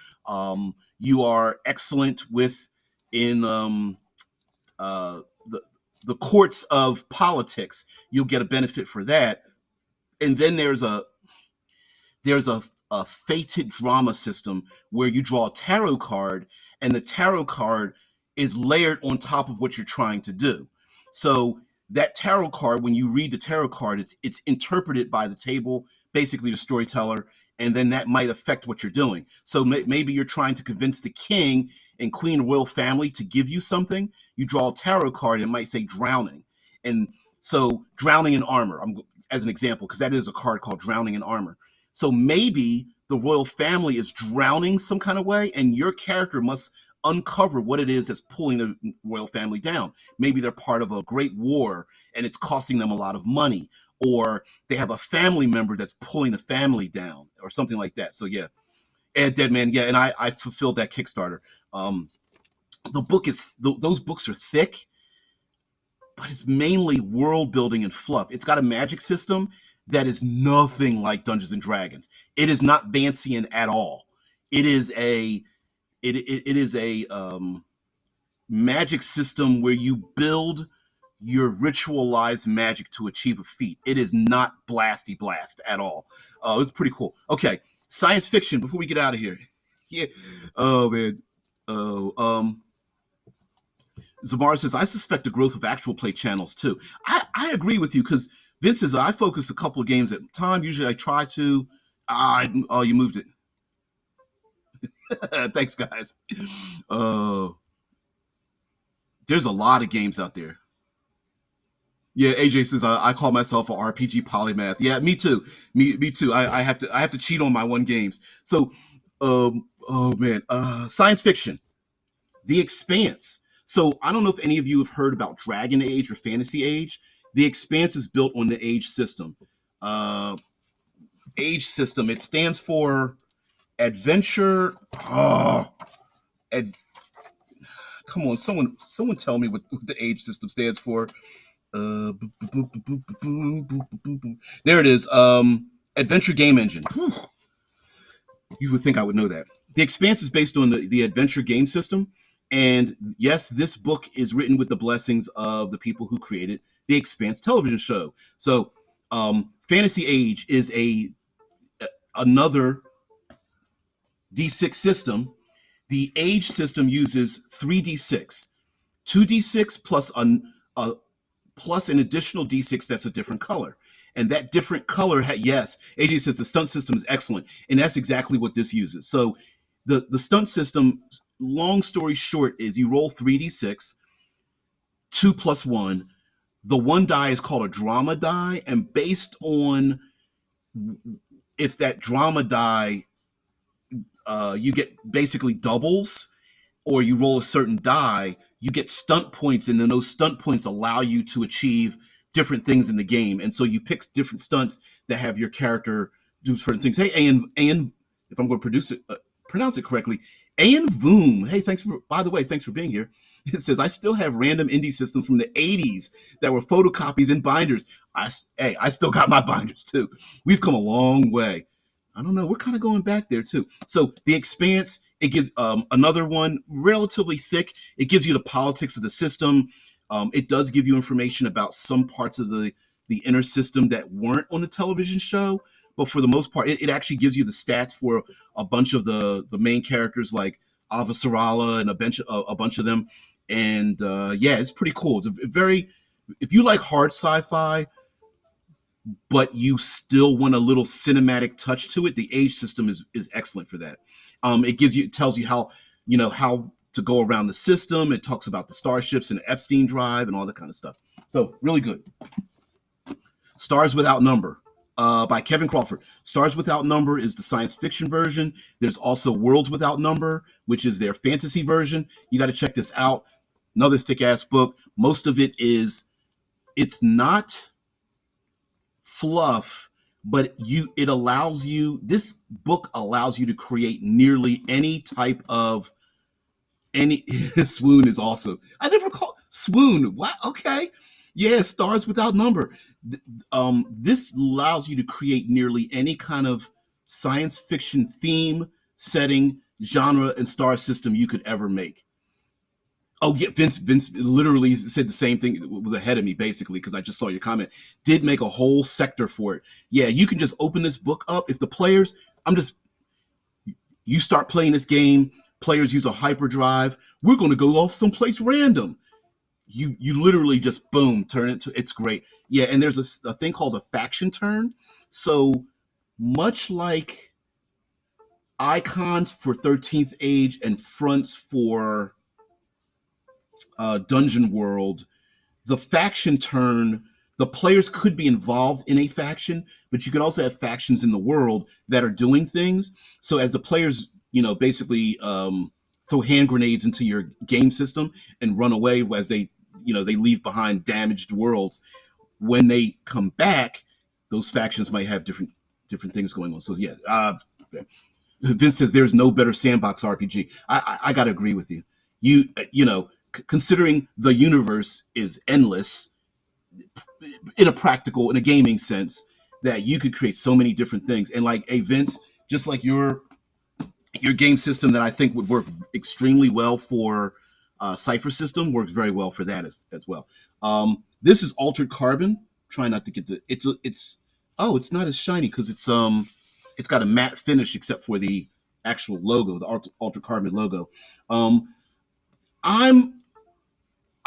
you are excellent with in the courts of politics. You'll get a benefit for that. And then there's a fated drama system where you draw a tarot card, and the tarot card is layered on top of what you're trying to do. So that tarot card, when you read the tarot card, it's interpreted by the table, basically the storyteller, and then that might affect what you're doing. So maybe you're trying to convince the king and queen royal family to give you something. You draw a tarot card, and it might say drowning, and so drowning in armor. As an example, because that is a card called drowning in armor. So maybe the royal family is drowning some kind of way, and your character must uncover what it is that's pulling the royal family down. Maybe they're part of a great war and it's costing them a lot of money, or they have a family member that's pulling the family down, or something like that. So yeah, Dead Man, yeah, and I fulfilled that Kickstarter. Um, the book is those books are thick, but it's mainly world building and fluff. It's got a magic system that is nothing like Dungeons and Dragons. It is not Vancian at all. It is a it is a magic system where you build your ritualized magic to achieve a feat. It is not blasty blast at all. It's pretty cool. Okay, science fiction. Before we get out of here, yeah. Oh man. Oh, Zamara says, I suspect the growth of actual play channels too. I agree with you, because Vince says, I focus a couple of games at a time. Usually I try to. Oh, you moved it. Thanks, guys. Uh, there's a lot of games out there. Yeah, AJ says I call myself an RPG polymath. Yeah, me too. Me too. I have to cheat on my one games. So, oh man, science fiction. The Expanse. So I don't know if any of you have heard about Dragon Age or Fantasy Age. The Expanse is built on the Age system. Uh, Age system. It stands for Adventure. Oh, ad, come on, someone tell me what the Age system stands for. There it is. Adventure Game Engine. You would think I would know that. The Expanse is based on the adventure game system. And yes, this book is written with the blessings of the people who created the Expanse television show. So, Fantasy Age is another D6 system. The Age system uses 3d6, 2d6 plus an additional d6 that's a different color. And that different color, yes, AJ says the stunt system is excellent. And that's exactly what this uses. So the stunt system, long story short, is you roll 3d6, 2 plus 1. The one die is called a drama die. And based on if that drama die, you get basically doubles, or you roll a certain die, you get stunt points, and then those stunt points allow you to achieve different things in the game. And so you pick different stunts that have your character do certain things. Hey, and if I'm going to pronounce it correctly, Ayan Voom. Hey, by the way, thanks for being here. It says, I still have random indie systems from the 80s that were photocopies and binders. I still got my binders too. We've come a long way. I don't know. We're kind of going back there too. So the Expanse, it gives another one, relatively thick. It gives you the politics of the system. It does give you information about some parts of the inner system that weren't on the television show. But for the most part, it actually gives you the stats for a bunch of the main characters, like Avasarala and a bunch of them. And yeah, it's pretty cool. It's if you like hard sci-fi, but you still want a little cinematic touch to it, the Age system is excellent for that. It tells you how to go around the system. It talks about the starships and the Epstein drive and all that kind of stuff. So really good. Stars Without Number by Kevin Crawford. Stars Without Number is the science fiction version. There's also Worlds Without Number, which is their fantasy version. You got to check this out. Another thick ass book. Most of it's not fluff, but this book allows you to create nearly any type of Swoon is awesome. I never called Swoon. What? Okay. Yeah, Stars Without Number. This allows you to create nearly any kind of science fiction theme, setting, genre, and star system you could ever make. Oh yeah, Vince literally said the same thing. It was ahead of me basically because I just saw your comment. Did make a whole sector for it. Yeah, you can just open this book up. If the players, you start playing this game, players use a hyperdrive. We're going to go off someplace random. You literally just boom, turn it to. It's great. Yeah, and there's a thing called a faction turn. So much like icons for 13th Age and fronts for Dungeon World, the faction turn, the players could be involved in a faction, but you could also have factions in the world that are doing things. So as the players, basically throw hand grenades into your game system and run away as they leave behind damaged worlds. When they come back, those factions might have different things going on. So yeah, Vince says there's no better sandbox RPG. I got to agree with you. Considering the universe is endless in a gaming sense, that you could create so many different things. And like a Vince, just like your game system that I think would work extremely well for Cypher system works very well for that as well. This is Altered Carbon. Try not to get it's not as shiny because it's got a matte finish except for the actual logo, the Altered Carbon logo.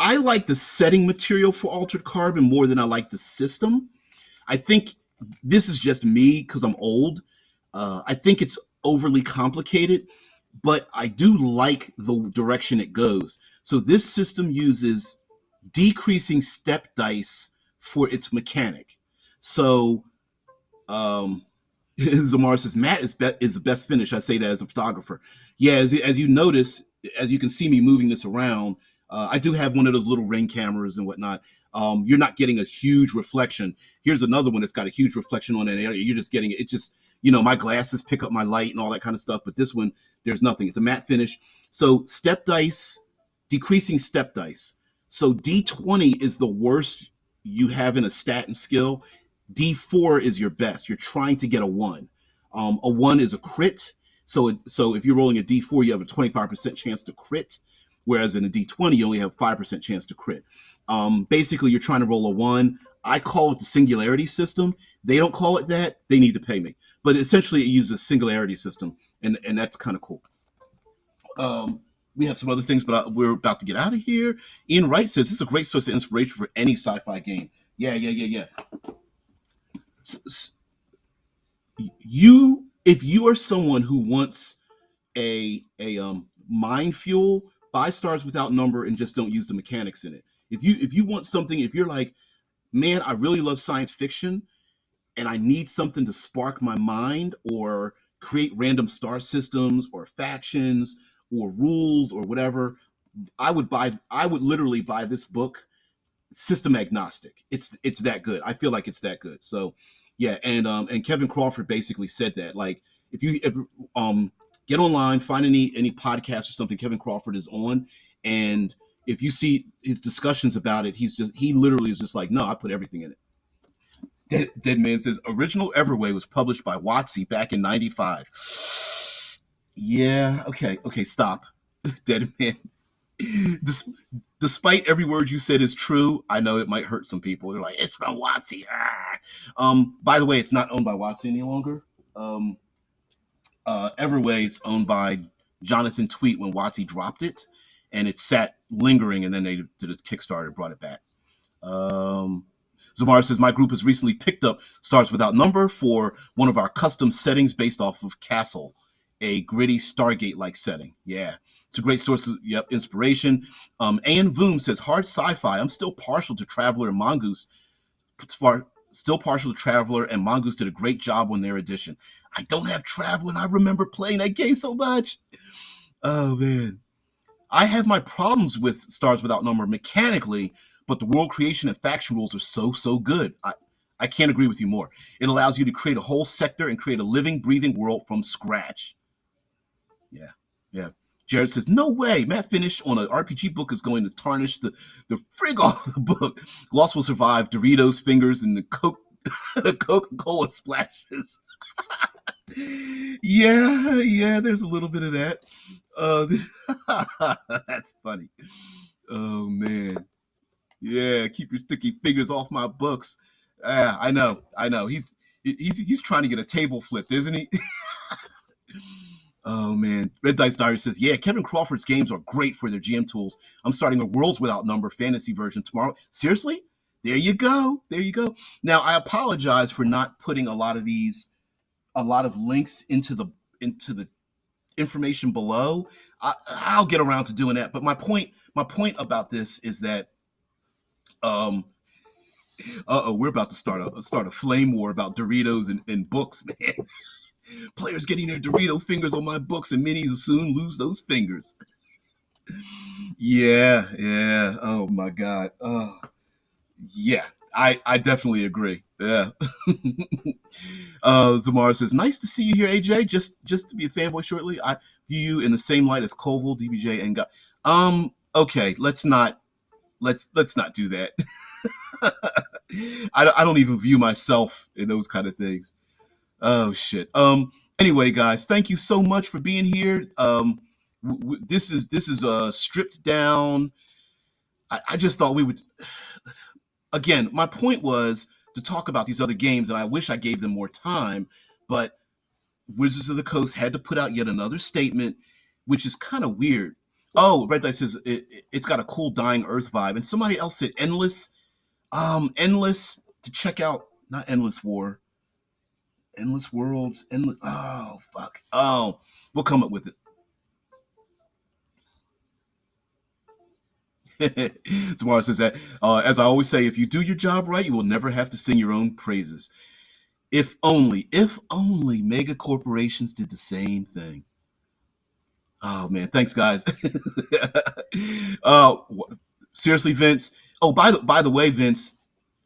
I like the setting material for Altered Carbon more than I like the system. I think this is just me because I'm old. I think it's overly complicated, but I do like the direction it goes. So this system uses decreasing step dice for its mechanic. So Zamar says, Matt is the best finish. I say that as a photographer. Yeah, as you notice, as you can see me moving this around, I do have one of those little ring cameras and whatnot. You're not getting a huge reflection. Here's another one that's got a huge reflection on an area. You're just getting it. Just, my glasses pick up my light and all that kind of stuff. But this one, there's nothing. It's a matte finish. So step dice, decreasing step dice. So D20 is the worst you have in a stat and skill. D4 is your best. You're trying to get a 1. A 1 is a crit. So if you're rolling a D4, you have a 25% chance to crit. Whereas in a D20, you only have 5% chance to crit. Basically, you're trying to roll a 1. I call it the singularity system. They don't call it that. They need to pay me. But essentially, it uses a singularity system, and that's kind of cool. We have some other things, but we're about to get out of here. Ian Wright says, this is a great source of inspiration for any sci-fi game. Yeah. You, if you are someone who wants a mind fuel, buy Stars Without Number and just don't use the mechanics in it. If you want something, if you're like, man, I really love science fiction and I need something to spark my mind or create random star systems or factions or rules or whatever, I would literally buy this book system agnostic. It's that good. I feel like it's that good. So yeah, and Kevin Crawford basically said that, like, if get online, find any podcast or something Kevin Crawford is on, and if you see his discussions about it, he literally is just like, no, I put everything in it. Dead Man says original Everway was published by WoTC back in '95. Yeah, okay, stop. Dead Man. Des- Despite every word you said is true, I know it might hurt some people. They're like, it's from WoTC. Ah. By the way, it's not owned by WoTC any longer. Um, Everway is owned by Jonathan Tweet when WoTC dropped it, and it sat lingering, and then they did a Kickstarter, brought it back. Um, Zamar says, my group has recently picked up Stars Without Number for one of our custom settings based off of Castle, a gritty Stargate-like setting. Yeah, it's a great source of inspiration. Ann Voom says, hard sci-fi. I'm still partial to Traveler and Mongoose. Still partial to Traveler, and Mongoose did a great job on their edition. I don't have Traveler, and I remember playing that game so much. Oh, man. I have my problems with Stars Without Number mechanically, but the world creation and faction rules are so good. I can't agree with you more. It allows you to create a whole sector and create a living, breathing world from scratch. Yeah, yeah. Jared says, no way. Matt Finish on an RPG book is going to tarnish the frig off the book. Gloss will survive Doritos fingers and the the Coca-Cola splashes. Yeah, there's a little bit of that. That's funny. Oh man, yeah. Keep your sticky fingers off my books. I know. He's trying to get a table flipped, isn't he? Oh man, Red Dice Diary says, yeah, Kevin Crawford's games are great for their GM tools. I'm starting a Worlds Without Number fantasy version tomorrow. Seriously? There you go. There you go. Now I apologize for not putting a lot of links into the information below. I'll get around to doing that. But my point about this is that um we're about to start a flame war about Doritos and books, man. Players getting their Dorito fingers on my books, and minis will soon lose those fingers. Yeah. Oh my god. Yeah. I definitely agree. Yeah. Zamar says, "Nice to see you here, AJ. Just to be a fanboy shortly. I view you in the same light as Koval, DBJ, and God. Okay. Let's not do that. I don't even view myself in those kind of things. Oh shit. Anyway, guys, thank you so much for being here. This is stripped down. I just thought we would. Again, my point was to talk about these other games, and I wish I gave them more time, but Wizards of the Coast had to put out yet another statement, which is kind of weird. Oh, Red Dice says it's got a cool Dying Earth vibe, and somebody else said Endless to check out, not Endless War, Endless Worlds, Endless. Oh fuck. Oh, we'll come up with it. Tomorrow says that, as I always say, if you do your job right, you will never have to sing your own praises. If only mega corporations did the same thing. Oh man, thanks guys. uh, Seriously, Vince. Oh, by the way, Vince,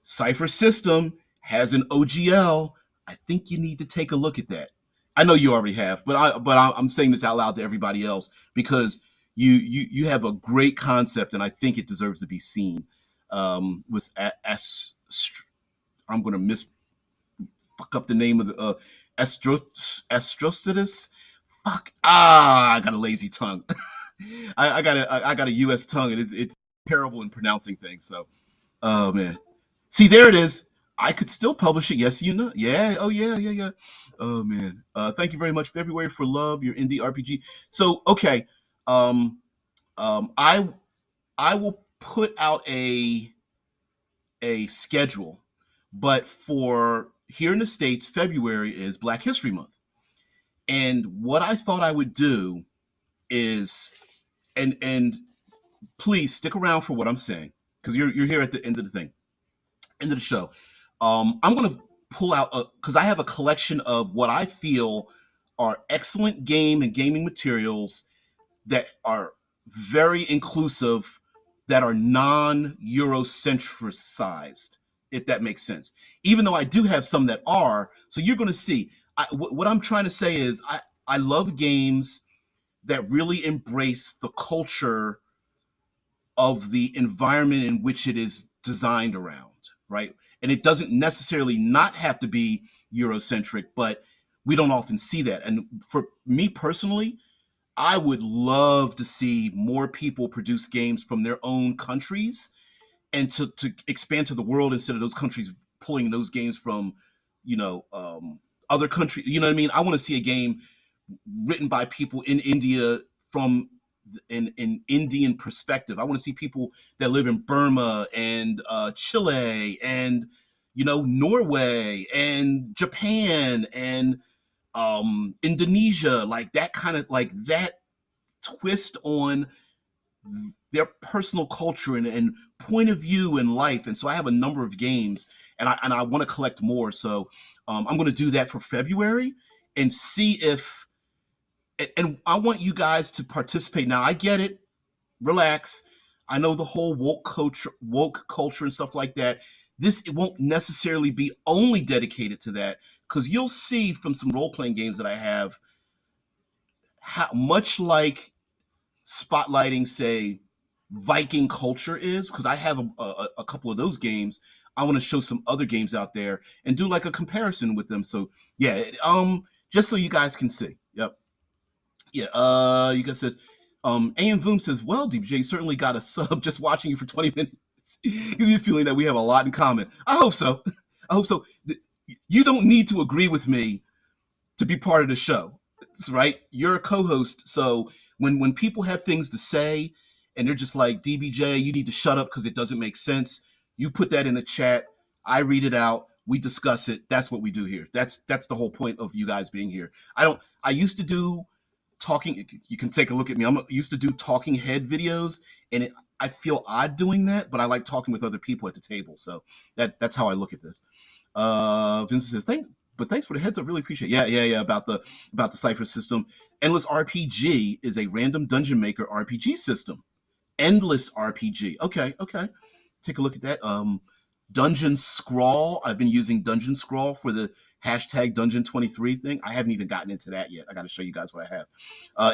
Cipher System has an OGL. I think you need to take a look at that. I know you already have, but I'm saying this out loud to everybody else because you have a great concept, and I think it deserves to be seen. With as I'm going to miss fuck up the name of the Astrostatus. Fuck. I got a lazy tongue. I got a U.S. tongue, and it's terrible in pronouncing things. So, oh man, see there it is. I could still publish it. Yes, you know. Yeah. Oh yeah. Oh man. Thank you very much, February for Love, your indie RPG. So okay, um, I will put out a schedule, but for here in the States, February is Black History Month. And what I thought I would do is, and please stick around for what I'm saying, because you're here at the end of the thing, end of the show. I'm gonna pull out because I have a collection of what I feel are excellent game and gaming materials that are very inclusive, that are non-Eurocentricized, if that makes sense. Even though I do have some that are, so you're going to see. What I'm trying to say is, I love games that really embrace the culture of the environment in which it is designed around, right? And it doesn't necessarily not have to be Eurocentric, but we don't often see that. And for me personally, I would love to see more people produce games from their own countries and to expand to the world instead of those countries pulling those games from, you know, other countries. You know what I mean? I want to see a game written by people in India from an Indian perspective. I want to see people that live in Burma and Chile and, you know, Norway and Japan and Indonesia, like that kind of, like that twist on their personal culture and point of view in life. And so I have a number of games, and I want to collect more. So I'm going to do that for February and see if, and I want you guys to participate. Now I get it, relax. I know the whole woke culture and stuff like that. This, it won't necessarily be only dedicated to that, because you'll see from some role playing games that I have how much like spotlighting, say, Viking culture is, because I have a couple of those games. I want to show some other games out there and do like a comparison with them. So yeah, just so you guys can see. Yep. Yeah. You guys said, AM Boom says, well, DBJ certainly got a sub just watching you for 20 minutes. Give me a feeling that we have a lot in common. I hope so. I hope so. You don't need to agree with me to be part of the show, right? You're a co-host, so when people have things to say and they're just like, DBJ, you need to shut up because it doesn't make sense, you put that in the chat, I read it out, we discuss it. That's what we do here. That's the whole point of you guys being here. I used to do talking, you can take a look at me, I used to do talking head videos, and I feel odd doing that, but I like talking with other people at the table. So that's how I look at this. Vincent says, thanks for the heads up. Really appreciate it. Yeah. About the cipher system. Endless RPG is a random dungeon maker RPG system. Endless RPG. Okay. Take a look at that. Dungeon Scrawl. I've been using Dungeon Scrawl for the hashtag Dungeon23 thing. I haven't even gotten into that yet. I got to show you guys what I have.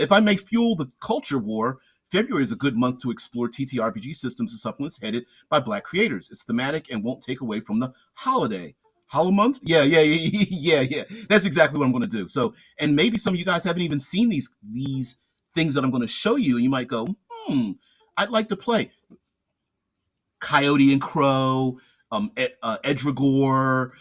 If I may fuel the culture war, February is a good month to explore TTRPG systems and supplements headed by Black creators. It's thematic and won't take away from the holiday. Hollow month? Yeah. That's exactly what I'm going to do. So, and maybe some of you guys haven't even seen these things that I'm going to show you, and you might go, I'd like to play. Coyote and Crow, Edragor.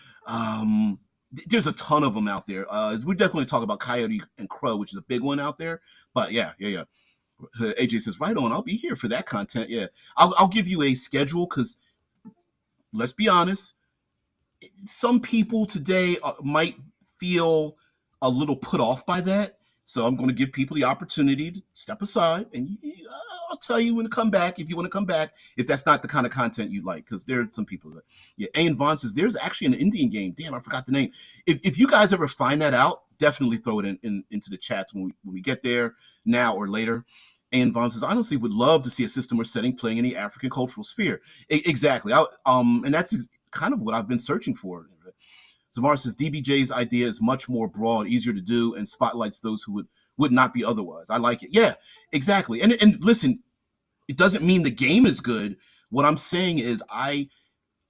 There's a ton of them out there. We definitely talk about Coyote and Crow, which is a big one out there. But yeah. AJ says, right on. I'll be here for that content. Yeah, I'll give you a schedule, because let's be honest, some people today might feel a little put off by that. So I'm going to give people the opportunity to step aside, and I'll tell you when to come back, if you want to come back, if that's not the kind of content you like, because there are some people that, yeah. Ayn Vaughn says, there's actually an Indian game. Damn, I forgot the name. If you guys ever find that out, definitely throw it into the chats when we get there, now or later. Ayn Vaughn says, honestly, would love to see a system or setting playing in the African cultural sphere. Exactly. And that's kind of what I've been searching for. Zamar says, DBJ's idea is much more broad, easier to do, and spotlights those who would not be otherwise. I like it. Yeah, exactly. And listen, it doesn't mean the game is good. What I'm saying is I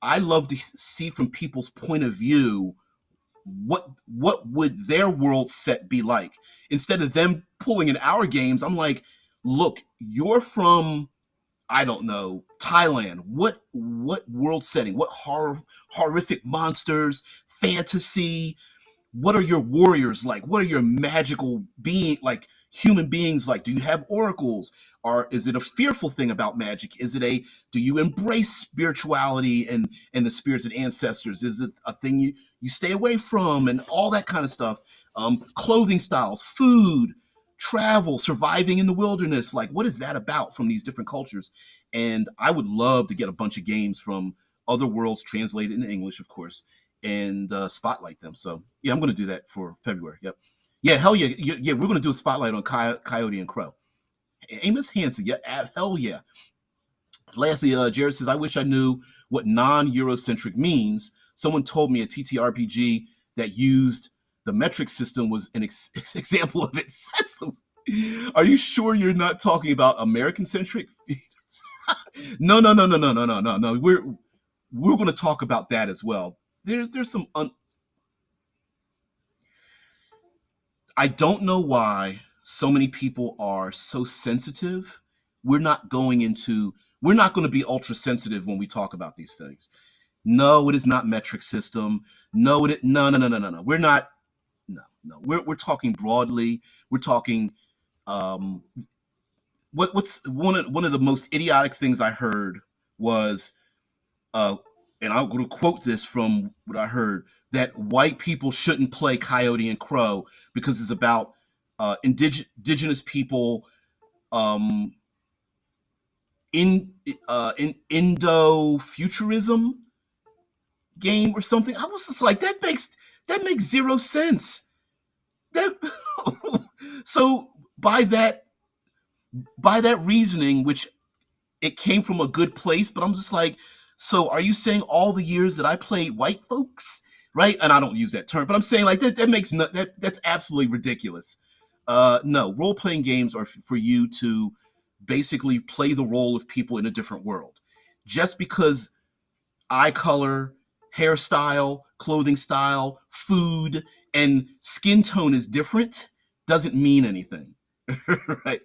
love to see from people's point of view what would their world set be like. Instead of them pulling in our games, I'm like, look, you're from, I don't know, Thailand. What world setting? What horrific monsters, fantasy? What are your warriors like? What are your magical being like? human beings like? Do you have oracles? Or is it a fearful thing about magic? Is it do you embrace spirituality and the spirits and ancestors? Is it a thing you stay away from, and all that kind of stuff? Clothing styles, food, travel, surviving in the wilderness. Like, what is that about from these different cultures? And I would love to get a bunch of games from other worlds translated into English, of course, and spotlight them. So yeah, I'm going to do that for February. Yep. Yeah, hell yeah, yeah. We're going to do a spotlight on Coyote and Crow. Amos Hansen, yeah, hell yeah. Lastly, Jared says, I wish I knew what non-Eurocentric means. Someone told me a TTRPG that used the metric system was an example of it. Are you sure you're not talking about American-centric? No, no, no, no, no, no, no, no, no. We're going to talk about that as well. There's some I don't know why so many people are so sensitive. We're not going to be ultra sensitive when we talk about these things. No, it is not metric system. No, no, no, no, no, no, no. We're not. No, no. We're talking broadly. We're talking. What's one of the most idiotic things I heard was, and I'm going to quote this from what I heard, that white people shouldn't play Coyote and Crow because it's about indigenous people in Indo-futurism game or something. I was just like, that makes zero sense. That so by that reasoning, which it came from a good place, but I'm just like, so are you saying all the years that I played white folks, right? And I don't use that term, but I'm saying like that makes that's absolutely ridiculous. No, role playing games are for you to basically play the role of people in a different world. Just because eye color, hairstyle, clothing style, food, and skin tone is different doesn't mean anything. Right?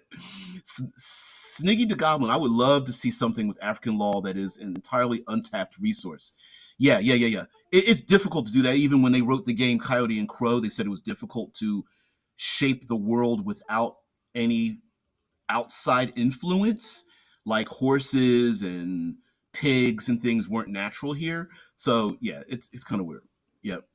Sniggy the Goblin, I would love to see something with African law that is an entirely untapped resource. Yeah, yeah, yeah, yeah. It's difficult to do that. Even when they wrote the game Coyote and Crow, they said it was difficult to shape the world without any outside influence, like horses and pigs and things weren't natural here. So yeah, it's kind of weird. Yep.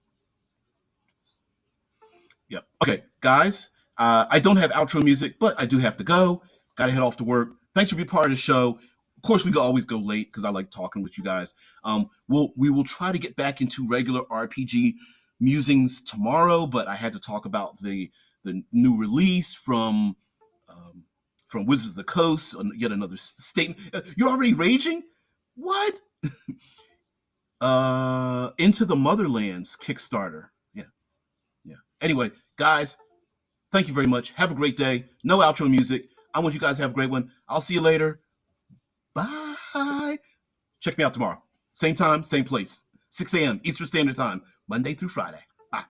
Yep. Okay, guys. I don't have outro music, but I do have to go. Got to head off to work. Thanks for being part of the show. Of course, we can always go late because I like talking with you guys. We will try to get back into regular RPG musings tomorrow, but I had to talk about the new release from Wizards of the Coast. Yet another statement. You're already raging? What? Into the Motherlands Kickstarter. Yeah, yeah. Anyway, guys, thank you very much. Have a great day. No outro music. I want you guys to have a great one. I'll see you later. Bye. Check me out tomorrow. Same time, same place. 6 a.m. Eastern Standard Time, Monday through Friday.